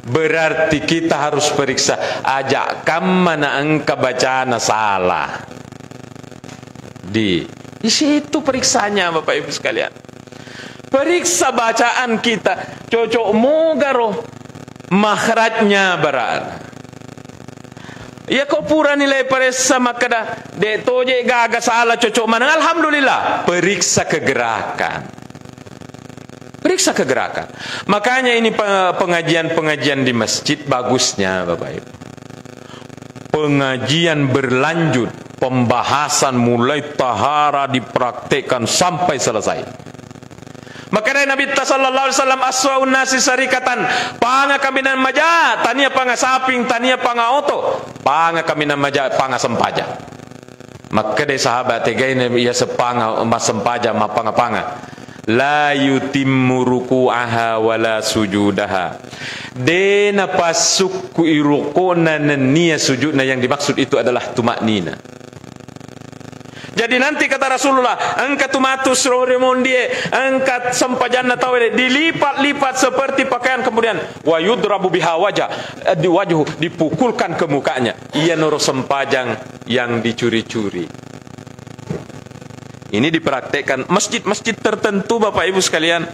berarti kita harus periksa, ajak mana engkau bacaan salah. Di situ periksanya Bapak Ibu sekalian. Periksa bacaan kita, cocok mugaro, makhrajnya berat. Ya kau pura nilai periksa maka dah dek toje gaga salah cocok mana. Alhamdulillah, periksa kegerakan. Periksa kegerakan. Makanya ini pengajian-pengajian di masjid bagusnya Bapak Ibu. Pengajian berlanjut, pembahasan mulai tahara dipraktekkan sampai selesai. Maka dari Nabi sallallahu alaihi wasallam aswaun nasi sarikatan, panga kaminan maja, tania panga saping, tania panga oto, panga kaminan maja, panga sempaja. Maka dari sahabat tegain ia sepanga mas sempaja ma panga la yutimmu ruku'aha wala sujudaha. Dena pasukku irukuna niya sujudna, yang dimaksud itu adalah tumaknina. Jadi nanti kata Rasulullah, angkat tumatus rorimondie, angkat sempajanna tawele, dilipat-lipat seperti pakaian, kemudian wa yudrabu biha wajah, di wajhu, dipukulkan ke mukanya. Ia noro sempajang yang dicuri-curi. Ini dipraktekkan masjid-masjid tertentu Bapak Ibu sekalian.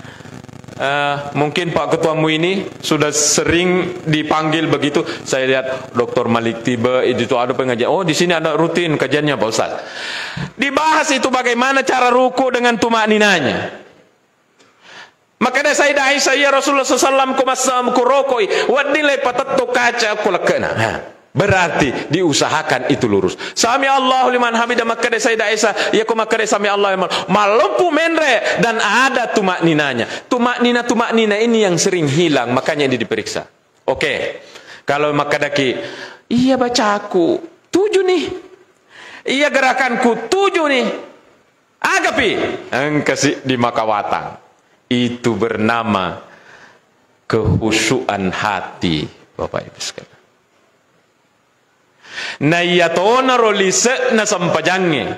Mungkin Pak Ketua MUI ini sudah sering dipanggil begitu. Saya lihat Dr. Malik tiba itu ada pengajian. Oh, di sini ada rutin kajiannya Pak Ustaz. Dibahas itu bagaimana cara ruku dengan tumakninanya. Maka dari Sayyidah Aisyah ya Rasulullah sallallahu alaihi wasallam kurokoi wadilai patatto kaca kulakena. Berarti diusahakan itu lurus. Sami Allahu liman hamidah, maka dari Sayyidah Aisyah ya ko maka dari sami Allah malumpu menre, dan ada tumakninanya. Tumaknina ini yang sering hilang, makanya ini diperiksa. Oke. Kalau maka daki iya bacaku 7 nih. Iya gerakanku 7 nih. Agapi engkasi di makawatang. Itu bernama kehusuan hati Bapak Ibu sekalian. Na yatona rolise na sampajangnya.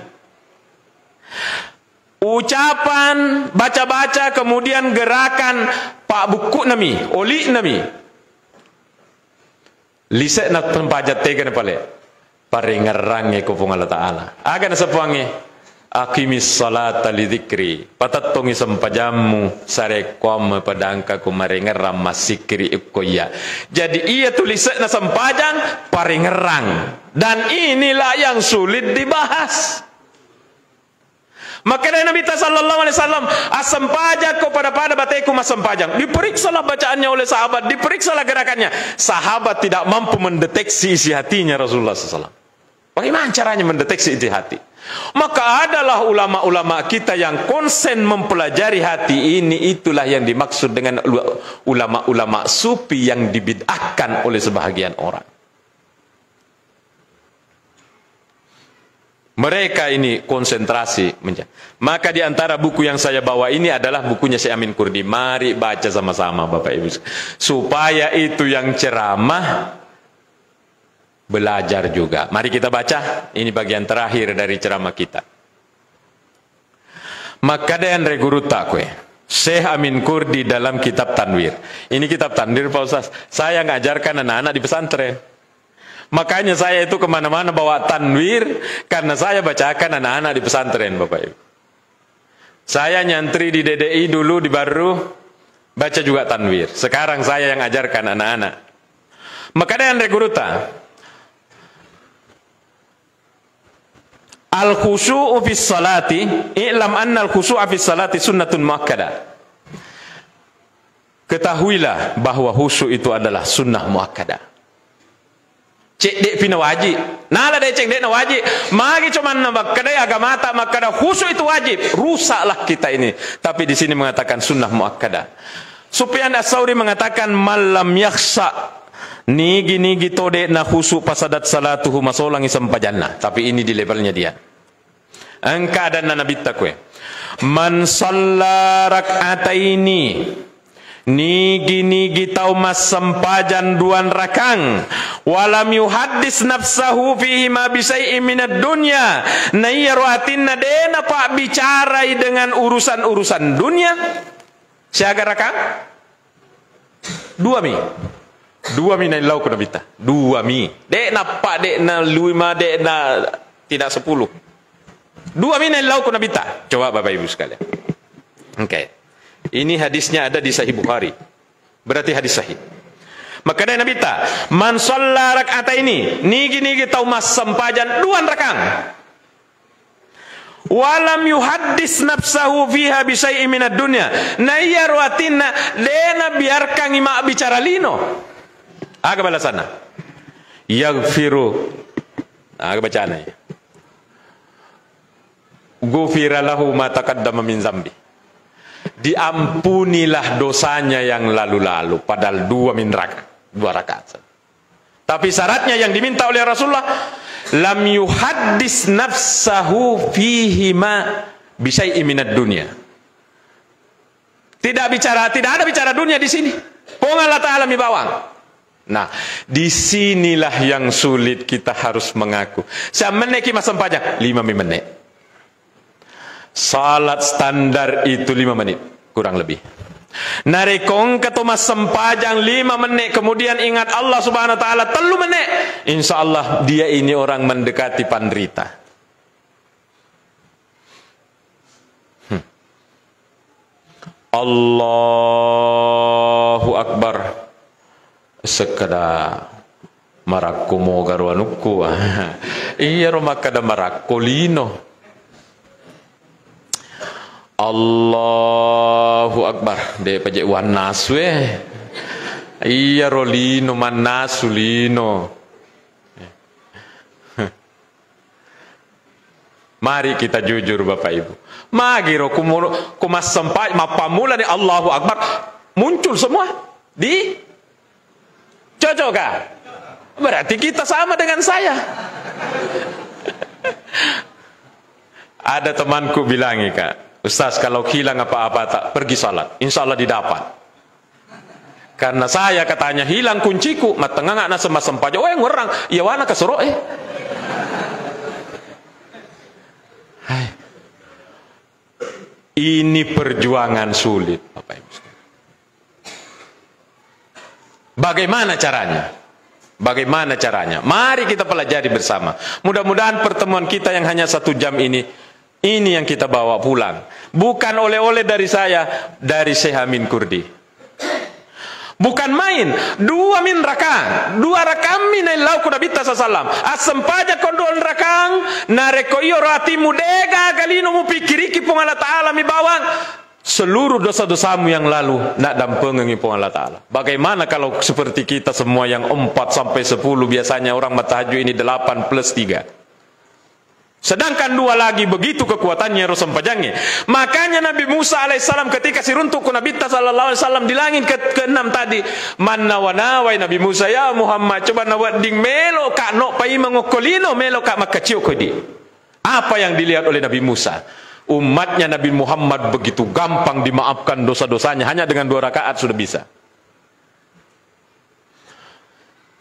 Ucapan, baca-baca, kemudian gerakan pak buku nami, oli nami. Lisek na tempajat tega na pale. Paringarangi ko pong Allah Ta'ala. Aga na sa puwangi. Akimis salata li dhikri. Patattongi sampajamu sarekwam padangka kumaringaram masikri ikoya. Jadi ia tulisnya na sampajang paringerang. Dan inilah yang sulit dibahas. Maka Nabi sallallahu alaihi wasallam asampajang kepada bateku masampajang. Diperiksalah bacaannya oleh sahabat, diperiksalah gerakannya. Sahabat tidak mampu mendeteksi isi hatinya Rasulullah SAW. Bagaimana caranya mendeteksi isi hati? Maka adalah ulama-ulama kita yang konsen mempelajari hati ini. Itulah yang dimaksud dengan ulama-ulama sufi yang dibid'ahkan oleh sebahagian orang. Mereka ini konsentrasi. Maka di antara buku yang saya bawa ini adalah bukunya Syekh Amin Kurdi. Mari baca sama-sama Bapak Ibu. Supaya itu yang ceramah belajar juga. Mari kita baca. Ini bagian terakhir dari ceramah kita. Maka dan reguruta kue. Syekh Amin Kurdi dalam kitab Tanwir. Ini kitab Tanwir Pak Ustaz. Saya ngajarkan anak-anak di pesantren. Makanya saya itu kemana-mana bawa Tanwir. Karena saya bacakan anak-anak di pesantren Bapak Ibu. Saya nyantri di DDI dulu di Baru. Baca juga Tanwir. Sekarang saya yang ajarkan anak-anak. Maka dan reguruta. Al-khusyu'u fis salati, i'lam anna al-khusyu'a fis salati sunnatun muakkadah. Ketahuilah bahwa khusyuk itu adalah sunnah muakkadah. Cek dek pina wajib. Nala dek cek dek na wajib. Magi cuman nambah kedai agama tak makada khusyuk itu wajib. Rusaklah kita ini. Tapi di sini mengatakan sunnah muakkadah. Sufyan Ats-Tsauri mengatakan malam yakhsa. Nigi tode na khusyuk pasadat salatuhu masolangi sampajanna. Tapi ini di levelnya dia. Angka dan nabi takwe. Man shalla rak'ataini. Nigi tau mas sampajan duan rakang. Walam yuhaddis nafsahu fihi ma bisai'in minad dunya. Nayyaru atinna dena pak bicarai dengan urusan-urusan dunia. Siaga rakang? 2 mi. 2 mi na ilau kuna bita. 2 mi. Dek na pak, dek na 5, dek na tidak 10. 2 mi na ilau kuna bita. Coba Bapak Ibu sekalian. Oke. Ini hadisnya ada di Sahih Bukhari. Berarti hadis sahih. Maka dari Nabi ta, man shalla rak'ataini, nigi tau mas sampajan 2 rakang. Walam yuhaddis nafsahu fiha bi syai'in minad dunya. Nayya ruatina dena biarkan ima bicara lino. Aga balasana. Yaghfiru. Aga bacaan ya. Ghufira lahu ma taqaddama min zambi. Diampunilah dosanya yang lalu-lalu. Padahal 2 rakaat. Tapi syaratnya yang diminta oleh Rasulullah, lam yuhaddis nafsahu fihi ma bisyai'in minad dunya. Tidak ada bicara dunia di sini. Pong Allah Ta'ala mi bawang. Nah, disinilah yang sulit kita harus mengaku. Saya meneki masam pajak 5 menit. Salat standar itu 5 menit kurang lebih. Narekong ketumas sempajang 5 menit, kemudian ingat Allah Subhanahu wa taala 3 menit. Insya Allah dia ini orang mendekati pandrita. Allahu Akbar. Sekada marakku mo garuanuku. Iya romakada marakkolino. Allahu Akbar. De pajak wanaswe. Iya rolino manasulino. Mari kita jujur Bapak Ibu. Magiro kumas sempat mapamula ni Allahu Akbar muncul semua di cocok kah? Berarti kita sama dengan saya. Ada temanku bilang Kak, Ustaz kalau hilang apa-apa tak pergi salat, insya Allah didapat. Karena saya katanya hilang kunciku, matengah nggak nasa masampaja, oh yang orang, iya wana kasuro Ini perjuangan sulit, Bapak Ibu. Bagaimana caranya? Bagaimana caranya? Mari kita pelajari bersama. Mudah-mudahan pertemuan kita yang hanya 1 jam ini yang kita bawa pulang. Bukan oleh-oleh dari saya, dari Syekh Amin Kurdi. Bukan main. 2 rakang minai lau kuda bitta sasalam. Asam paja kondol rakang. Nareko iyo rati mudega galino mu pikiriki pung Allah Ta'ala mi bawang. Seluruh dosa-dosamu yang lalu nak dampengi pun Allah Ta'ala. Bagaimana kalau seperti kita semua yang 4 sampai 10, biasanya orang matahaju ini 8 plus 3. Sedangkan 2 lagi begitu kekuatannya Rasul pajangnya. Makanya Nabi Musa alaihissalam ketika siruntuk ku Nabi sallallahu alaihi wasallam di langit ke-6 tadi, manna wa nawai Nabi Musa ya Muhammad coba nawat ding melo ka no pai mangokolino melo ka makaciu kodi. Apa yang dilihat oleh Nabi Musa? Umatnya Nabi Muhammad begitu gampang dimaafkan dosa-dosanya hanya dengan 2 rakaat sudah bisa.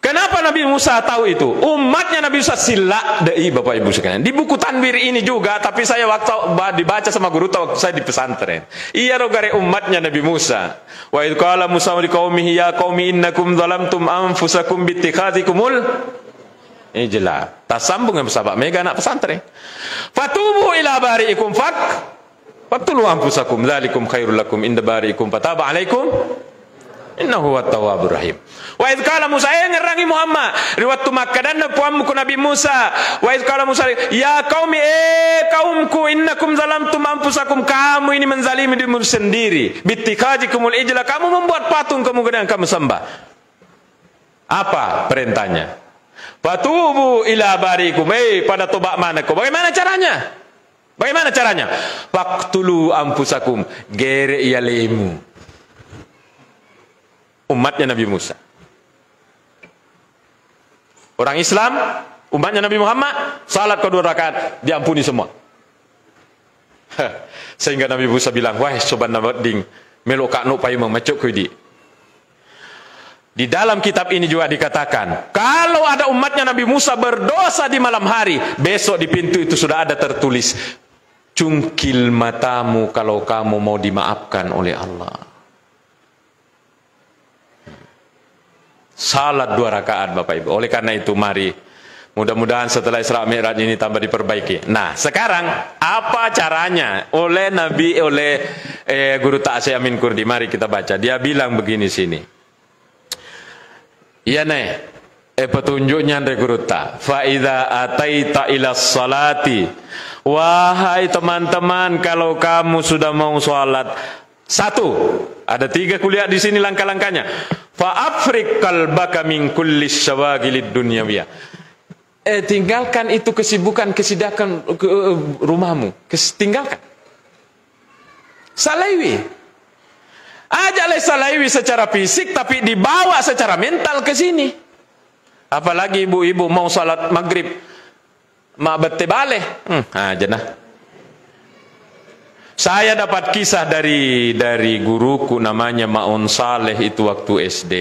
Kenapa Nabi Musa tahu itu? Umatnya Nabi Musa sila dei Bapak Ibu sekalian. Di buku Tanwir ini juga, tapi saya waktu dibaca sama guru waktu saya di pesantren. Iya rogare umatnya Nabi Musa. Wa idh qala Musa liqaumihi ya qaumi innakum zalamtum anfusakum bittikhadhikumul ijla. Tak sambung yang sahabat mega anak pesantren. Fatubu ila bari'ikum faktulu anfusakum dzalikum khairul lakum inda bari'ikum fataba alaikum innahu huwat tawwabur rahim. Wa idz qala Musa ngerangi Muhammad riwayat Makkah dan puammu ku Nabi Musa. Wa idz qala Musa ya qaumi kaumku innakum zalamtum anfusakum, kamu ini menzalimi dirimu sendiri bittikhajikumul ijla, kamu membuat patung kemudian kamu sembah. Apa perintahnya? Fatubu ila barikum, pada tobat manaku. Bagaimana caranya? Bagaimana caranya? Faqtulu anfusakum, gere yalemu. Umatnya Nabi Musa. Orang Islam, umatnya Nabi Muhammad, salat ke 2 rakaat, diampuni semua. Sehingga Nabi Musa bilang, wah sobat nabading, melok kakno payu memacuk kudi. Di dalam kitab ini juga dikatakan, kalau ada umatnya Nabi Musa berdosa di malam hari, besok di pintu itu sudah ada tertulis, cungkil matamu kalau kamu mau dimaafkan oleh Allah. Salat 2 rakaat Bapak Ibu. Oleh karena itu mari, mudah-mudahan setelah Isra Mi'raj ini tambah diperbaiki. Nah sekarang apa caranya? Oleh Guru Ta'asy Amin Kurdi, mari kita baca. Dia bilang begini sini. Iya nih, petunjuknya dari Guru Ta. Fa idza ataita ila salati, wahai teman-teman, kalau kamu sudah mau sholat, 1, ada 3 kuliah di sini langkah-langkahnya. Fa afrik qalbaka min kulli syawagilid dunyawiyah. Tinggalkan itu kesibukan rumahmu, tinggalkan. Salaiwi. Ajaklah salaiwi secara fisik, tapi dibawa secara mental ke sini. Apalagi ibu-ibu mau salat maghrib, ma bete bale, jenah. Saya dapat kisah dari guruku namanya Ma'un Saleh itu waktu SD.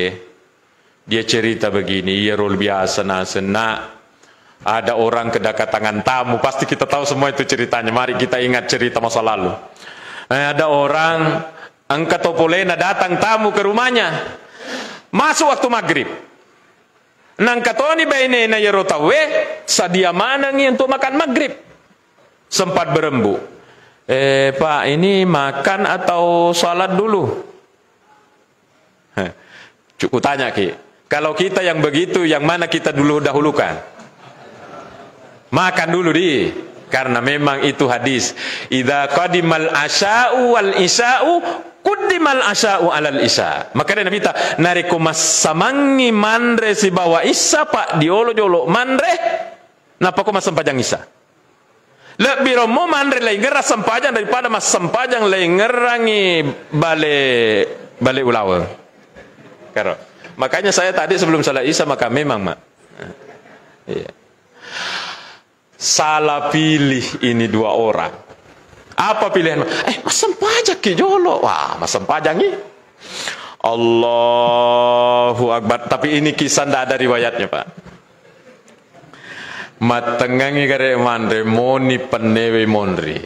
Dia cerita begini, ya rul biasa nasena. Ada orang kedatangan tamu, pasti kita tahu semua itu ceritanya. Mari kita ingat cerita masa lalu. Ada orang angkat topolena datang tamu ke rumahnya. Masuk waktu maghrib. Nang katoni bainena yerotawe sadia manangi untuk makan maghrib. Sempat berembuk. Pak, ini makan atau salat dulu? Cukup tanya Ki. Kalau kita yang begitu, yang mana kita dahulukan? Makan dulu di. Karena memang itu hadis. Idza qadimal asya'u wal isya'u kudimal asya'u alal isya. Maka Nabi ta nariko masamangi mandre si bawa isya pak diolo-jolo mandre napa ko masampajang isya. Lebih romo mandre lai ngerah sampajang daripada mas sampajang lai ngerangi bale ulawa. Karo. Makanya saya tadi sebelum salat isya maka memang mak. Iya. Salah pilih ini 2 orang. Apa pilihan? Masam pajak ke jolo. Wah, masam pajak ni. Allahu Akbar. Tapi ini kisah tidak ada riwayatnya, Pak. Matengangi kare mandre moni penewe mondri.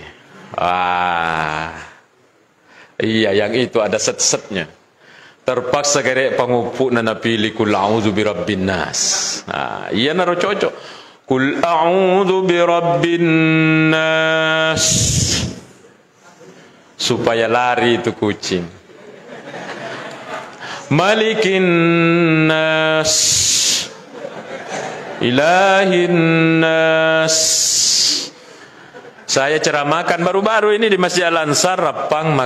Iya, yang itu ada set-setnya. terpaksa gerek pangupuk na napili kul a'udzu birabbin nas. Nah, iya naro cocok. Kul a'udzu birabbin nas. Supaya lari itu kucing. Malikin nas. Ilahin nas. Saya ceramahkan baru-baru ini di Masjid Al-Ansar Rapang,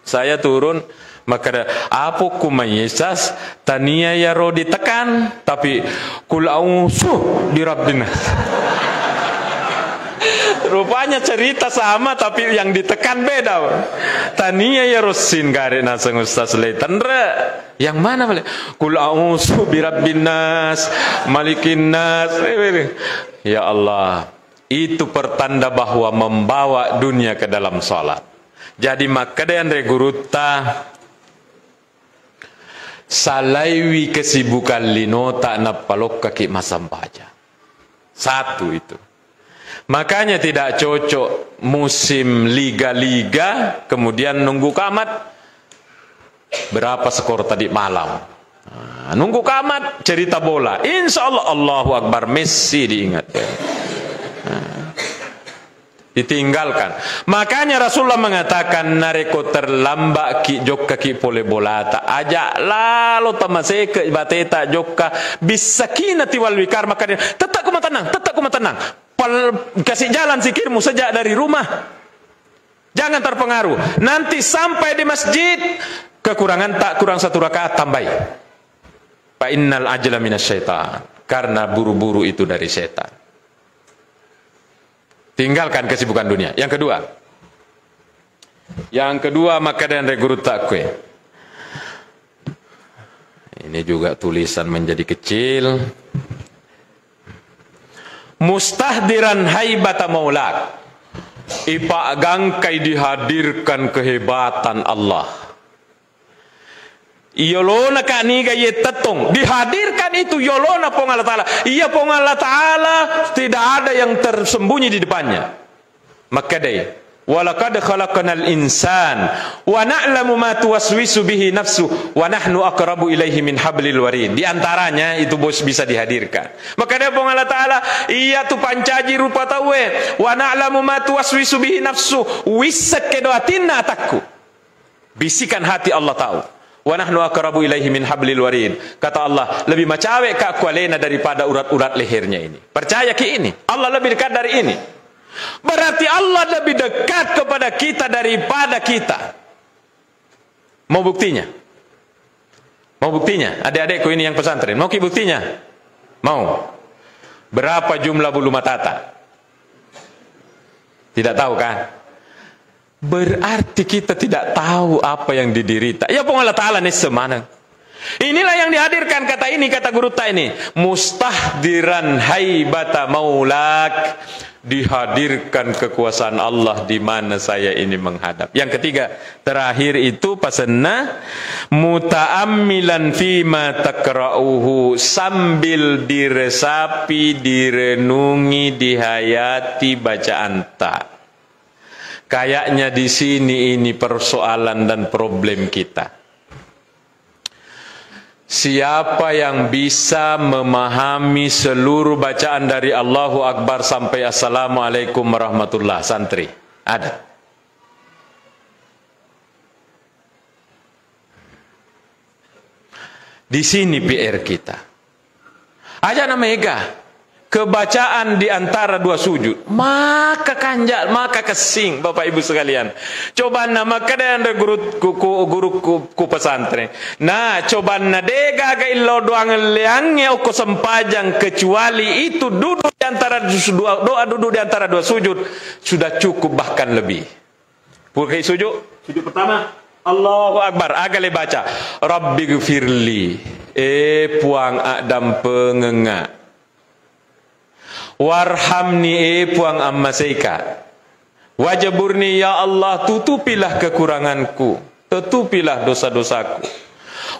saya turun maka apa kumayesas tania ya ro ditekan tapi kul a'udzu birabbin nas. Rupanya cerita sama tapi yang ditekan beda. Tania ya rosin gare nasang Ustaz Leitan re. Yang mana boleh? Kul a'udzu birabbin nas, malikin nas. Ya Allah, itu pertanda bahwa membawa dunia ke dalam salat. Jadi maka dan reguruta salaiwi kesibukan lino tak napalok kaki masam baca. Satu itu. Makanya tidak cocok musim liga-liga kemudian nunggu kamat. Berapa skor tadi malam? Nah, nunggu kamat cerita bola. Insya Allah Allahu Akbar Messi diingatkan. Ditinggalkan. Makanya Rasulullah mengatakan nareko terlambat ki jokka ki pole bolata ajak lalu tamaseke bateta jokka bisakinati wal wikar. Maka dia tetap kuma tenang kasih jalan zikirmu sejak dari rumah, jangan terpengaruh. Nanti sampai di masjid kekurangan tak kurang 1 rakaat tambahi. Fa innal ajla minasyaitan, karena buru-buru itu dari setan. Tinggalkan kesibukan dunia. Yang kedua maka dan reguru takwe. Ini juga tulisan menjadi kecil. Mustahdiran haibata maulak. Ipa gangkai dihadirkan kehebatan Allah. Yolona kaniga ye tetong dihadirkan itu yolona pong Allah Ta'ala. Iya pong Allah Ta'ala tidak ada yang tersembunyi di depannya. Maka dai walaqad khalaqnal insan wa na'lamu ma tuwaswisu bihi nafsu wa nahnu aqrabu ilaihi min hablil warid. Di antaranya itu bos bisa dihadirkan. Maka dia pong Allah Ta'ala iya tu pancaji rupa tawe wa na'lamu ma tuwaswisu bihi nafsu wisak kedoatinna takku. Bisikan hati Allah tahu. Wa nahnu aqrabu ilaihi min hablil warid. Kata Allah, lebih macawe ka aku alena daripada urat-urat lehernya ini. Percaya ki ini. Allah lebih dekat dari ini. Berarti Allah lebih dekat kepada kita daripada kita. Mau buktinya? Mau buktinya? Adik-adikku ini yang pesantren. Mau ki buktinya? Mau. Berapa jumlah bulu matata? Tidak tahu kan? Berarti kita tidak tahu apa yang diderita. Ya pun Allah Ta'ala nih semana. Inilah yang dihadirkan kata ini, kata guru ta ini. Mustahdiran haibata maulak. Dihadirkan kekuasaan Allah di mana saya ini menghadap. Yang ketiga, terakhir itu pasanna muta'ammilan fima takra'uhu, sambil diresapi, direnungi, dihayati bacaan ta. Kayaknya di sini ini persoalan dan problem kita. Siapa yang bisa memahami seluruh bacaan dari Allahu Akbar sampai Assalamualaikum warahmatullah? Santri, ada? Di sini PR kita. Aja nama Ega. Kebacaan di antara dua sujud, maka kanjal, maka kesing, Bapak Ibu sekalian. Coba nama kadang ada guruku pesantren. Nah, coba nadega ga illo doang leangnya uko sempajang, kecuali itu duduk di antara doa duduk di antara dua sujud sudah cukup bahkan lebih. Pulkai sujud pertama Allahu Akbar, agale baca Rabbighfirli, puang Adam pengengak. Warhamni, puang amma seika. Wajaburni, ya Allah, tutupilah kekuranganku, tutupilah dosa-dosaku.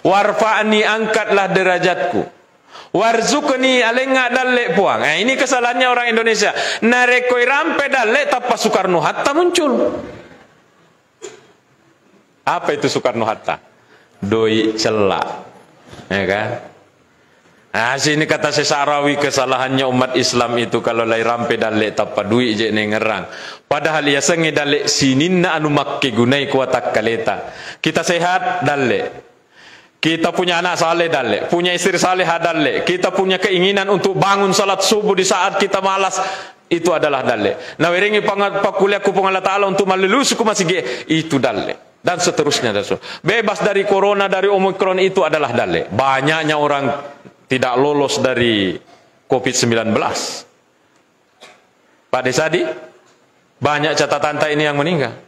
Warfa'ni, angkatlah derajatku. Warzukni, alenga dalle puang. Ini kesalahannya orang Indonesia. Narekoi rampe dalle tapa Soekarno Hatta muncul. Apa itu Soekarno Hatta? doi celak. Ya kan? Nah, sini kata Sesarawi, kesalahannya umat Islam itu kalau lai rampe dalek tapa duit je ne ngerang. Padahal ia sengi dalek sininna anu makke gunai kuatak kaleta. Kita sehat dalek. Kita punya anak saleh dalek, punya istri saleh dalek. Kita punya keinginan untuk bangun salat subuh di saat kita malas, itu adalah dalek. Nah, wiringi pakuliaku Allah Taala untuk malulusuku masih itu dalek. Dan seterusnya. Bebas dari corona, dari Omikron itu adalah dalek. Banyaknya orang tidak lolos dari COVID-19. Pak Desadi, banyak catatan ini yang meninggal.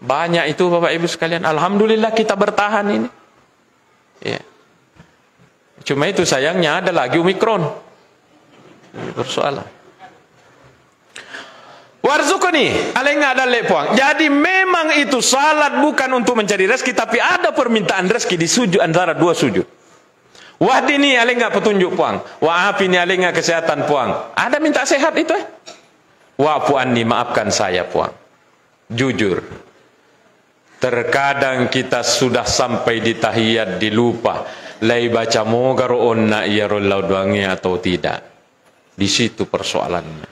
Banyak itu Bapak Ibu sekalian. Alhamdulillah kita bertahan ini. Ya. Cuma itu sayangnya ada lagi Omikron. Ini persoalan. Warzuqni, alenga ada lepuang. Jadi memang itu salat bukan untuk mencari rezeki, tapi ada permintaan rezeki di sujud antara dua sujud. Wahdini alenga petunjuk puang. Wa'afini alenga kesehatan puang. Ada minta sehat itu Wa'fu anni, maafkan saya puang. Jujur. Terkadang kita sudah sampai di tahiyat dilupa. Lai baca moga ro'onna iya rollau doangnya atau tidak. Di situ persoalannya.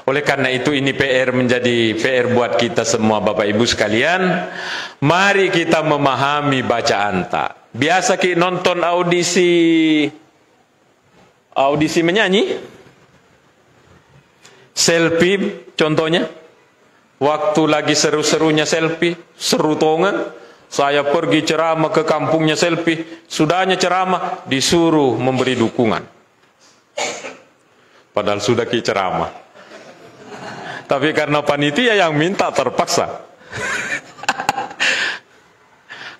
Oleh karena itu ini PR menjadi PR buat kita semua Bapak Ibu sekalian. Mari kita memahami bacaan tak. Biasa kita nonton audisi menyanyi. Selfie contohnya. Waktu lagi seru-serunya selfie, seru tongan. Saya pergi ceramah ke kampungnya selfie. Sudahnya ceramah disuruh memberi dukungan. Padahal sudah ki ceramah. Tapi karena panitia yang minta terpaksa.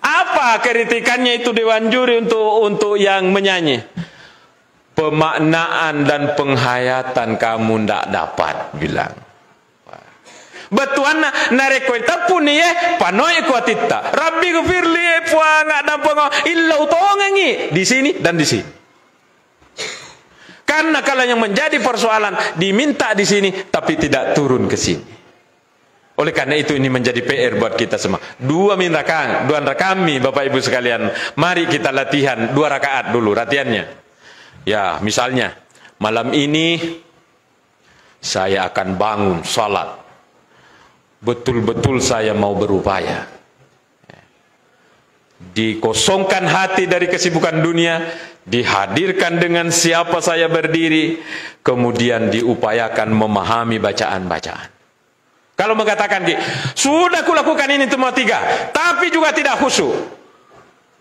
Apa kritikannya itu Dewan Juri untuk yang menyanyi? Pemaknaan dan penghayatan kamu ndak dapat, bilang. Betuan nareko pun ya panoi kuatita. Rabbi gufirli puang ada pengo illa utongangi di sini dan di sini. Karena kalau yang menjadi persoalan diminta di sini tapi tidak turun ke sini. Oleh karena itu ini menjadi PR buat kita semua. Dua rakami Bapak Ibu sekalian. Mari kita latihan 2 rakaat dulu latihannya. Ya, misalnya malam ini saya akan bangun salat. Betul-betul saya mau berupaya. Dikosongkan hati dari kesibukan dunia, dihadirkan dengan siapa saya berdiri, kemudian diupayakan memahami bacaan-bacaan. Kalau mengatakan, sudah kulakukan ini semua 3, tapi juga tidak khusyuk.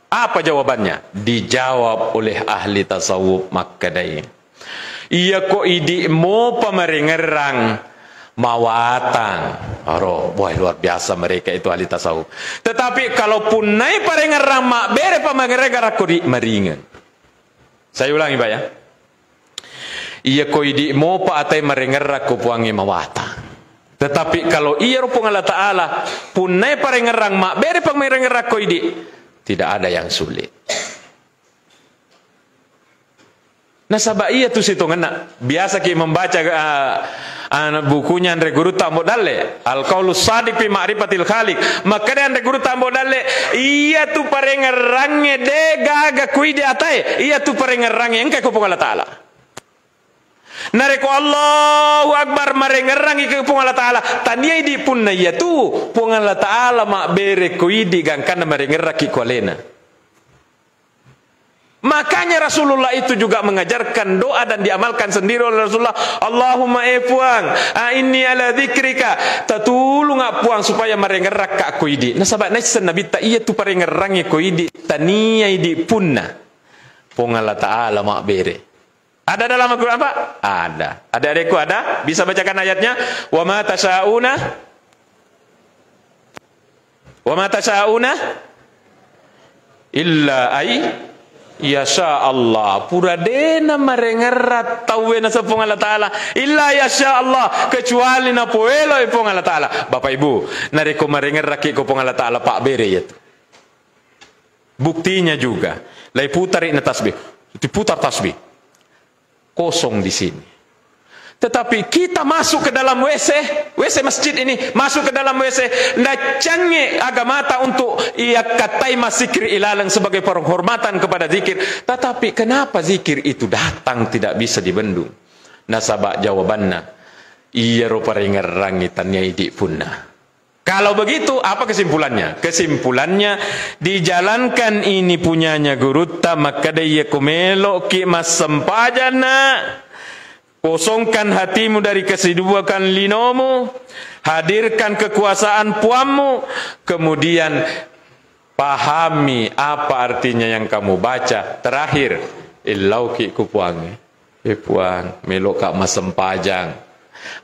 Apa jawabannya? Dijawab oleh ahli tasawuf Makkadai. Iya kok idi mo pameringerang mawatang. Boy, luar biasa mereka itu ahli tasawuf. Tetapi kalaupun naik parengerang mak bere pameringerang kodi meringan. Saya ulangi Pak ya. Iya kok idi mo pa atai meringerang ko puangi mawatang. Tetapi kalau ia rupung Allah Ta'ala punai parengerang mak beri parengerang koidi, tidak ada yang sulit. Nah sabak iya tu situ ngena. Biasa kita membaca bukunya Andre Guru Tambo Dalle Al-Qaulus Shadiq fi Ma'rifatil Khaliq. Maka dia Andre Guru Tambo Dalle iya tu parengerangnya de gaga koidi atai. Iya tu parengerangnya engkau kupung Allah Ta'ala. Nareko Allahu Akbar marengerangi ke pung Allah Ta'ala. Tania di punna ya tu pung Allah Ta'ala mak bere koidi gangkana marengeraki kualena. Makanya Rasulullah itu juga mengajarkan doa dan diamalkan sendiri oleh Rasulullah. Allahumma puang inni ala dzikrika tatulung puang supaya marengerak ka koidi. Nah sahabat Nabi ta iya tu parengerangi koidi tania di punna pung Allah Ta'ala mak bere. Ada dalam Al-Quran apa? Ada. Adik-adikku ada? Bisa bacakan ayatnya? Wa ma tasyauna illa ay yasha Allah. Puradena marengerat tawena sepung Allah Ta'ala. Illa yasha Allah. Kecuali na poelo ipong Allah Ta'ala. Bapak Ibu, nareko marengerat ko pong Allah Ta'ala pak bere yet. Buktinya juga. Lai putar ina tasbih. Diputar tasbih. Kosong di sini. Tetapi kita masuk ke dalam WC masjid ini, masuk ke dalam WC, ndak canggih agama ta untuk ia katai masikir ilalang sebagai penghormatan kepada zikir. Tetapi kenapa zikir itu datang tidak bisa dibendung? Nasabak jawabannya, iya rupa rangitannya idik punna. Kalau begitu, apa kesimpulannya? Kesimpulannya, dijalankan ini punyanya gurutta, maka dia kumelo ki mas sempajana. Kosongkan hatimu dari kesibukan linomu, hadirkan kekuasaan puammu, kemudian pahami apa artinya yang kamu baca. Terakhir, illauki kupuang, puang melok kak masempajang,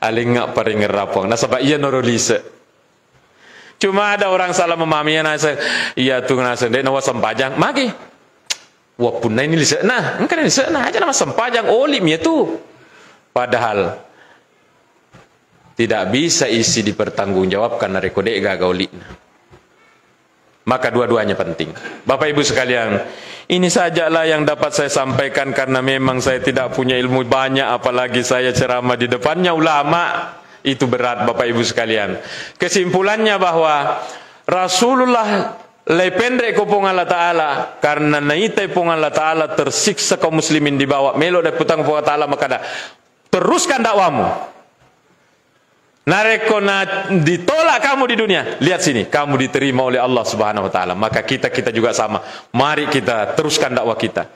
alingak paring rapong. Nah sebab ia norolise. Cuma ada orang salah memahami nasa, iya tuh nasa dek nawa sempajang, magi. Wapun ini lise, nah, engkau lise, nah aja nama sempajang olim ya tuh. Padahal tidak bisa isi dipertanggungjawabkan dari kodek gagaulina. Maka dua-duanya penting. Bapak Ibu sekalian, ini sajalah yang dapat saya sampaikan karena memang saya tidak punya ilmu banyak, apalagi saya ceramah di depannya ulama. Itu berat Bapak Ibu sekalian. Kesimpulannya bahwa Rasulullah lependre kopong Allah Ta'ala karena naitai pong Allah Ta'ala tersiksa kaum muslimin di bawah melo dan putang pong Allah Ta'ala, maka teruskan dakwamu. Nareko na ditolak kamu di dunia, lihat sini, kamu diterima oleh Allah Subhanahu wa taala. Maka kita juga sama. Mari kita teruskan dakwah kita.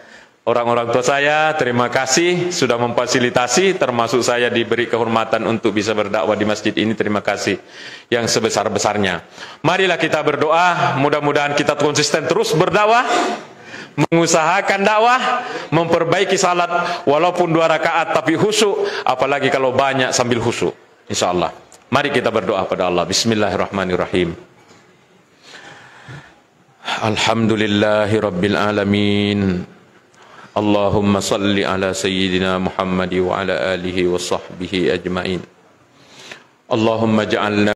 Orang-orang tua saya, terima kasih sudah memfasilitasi, termasuk saya diberi kehormatan untuk bisa berdakwah di masjid ini. Terima kasih yang sebesar-besarnya. Marilah kita berdoa, mudah-mudahan kita konsisten terus berdakwah, mengusahakan dakwah, memperbaiki salat walaupun 2 rakaat tapi khusyuk, apalagi kalau banyak sambil khusyuk. Insyaallah. Mari kita berdoa pada Allah. Bismillahirrahmanirrahim. Alhamdulillahirabbil alamin. Allahumma salli ala sayyidina Muhammad wa ala alihi wa sahbihi ajmain. Allahumma ja'alna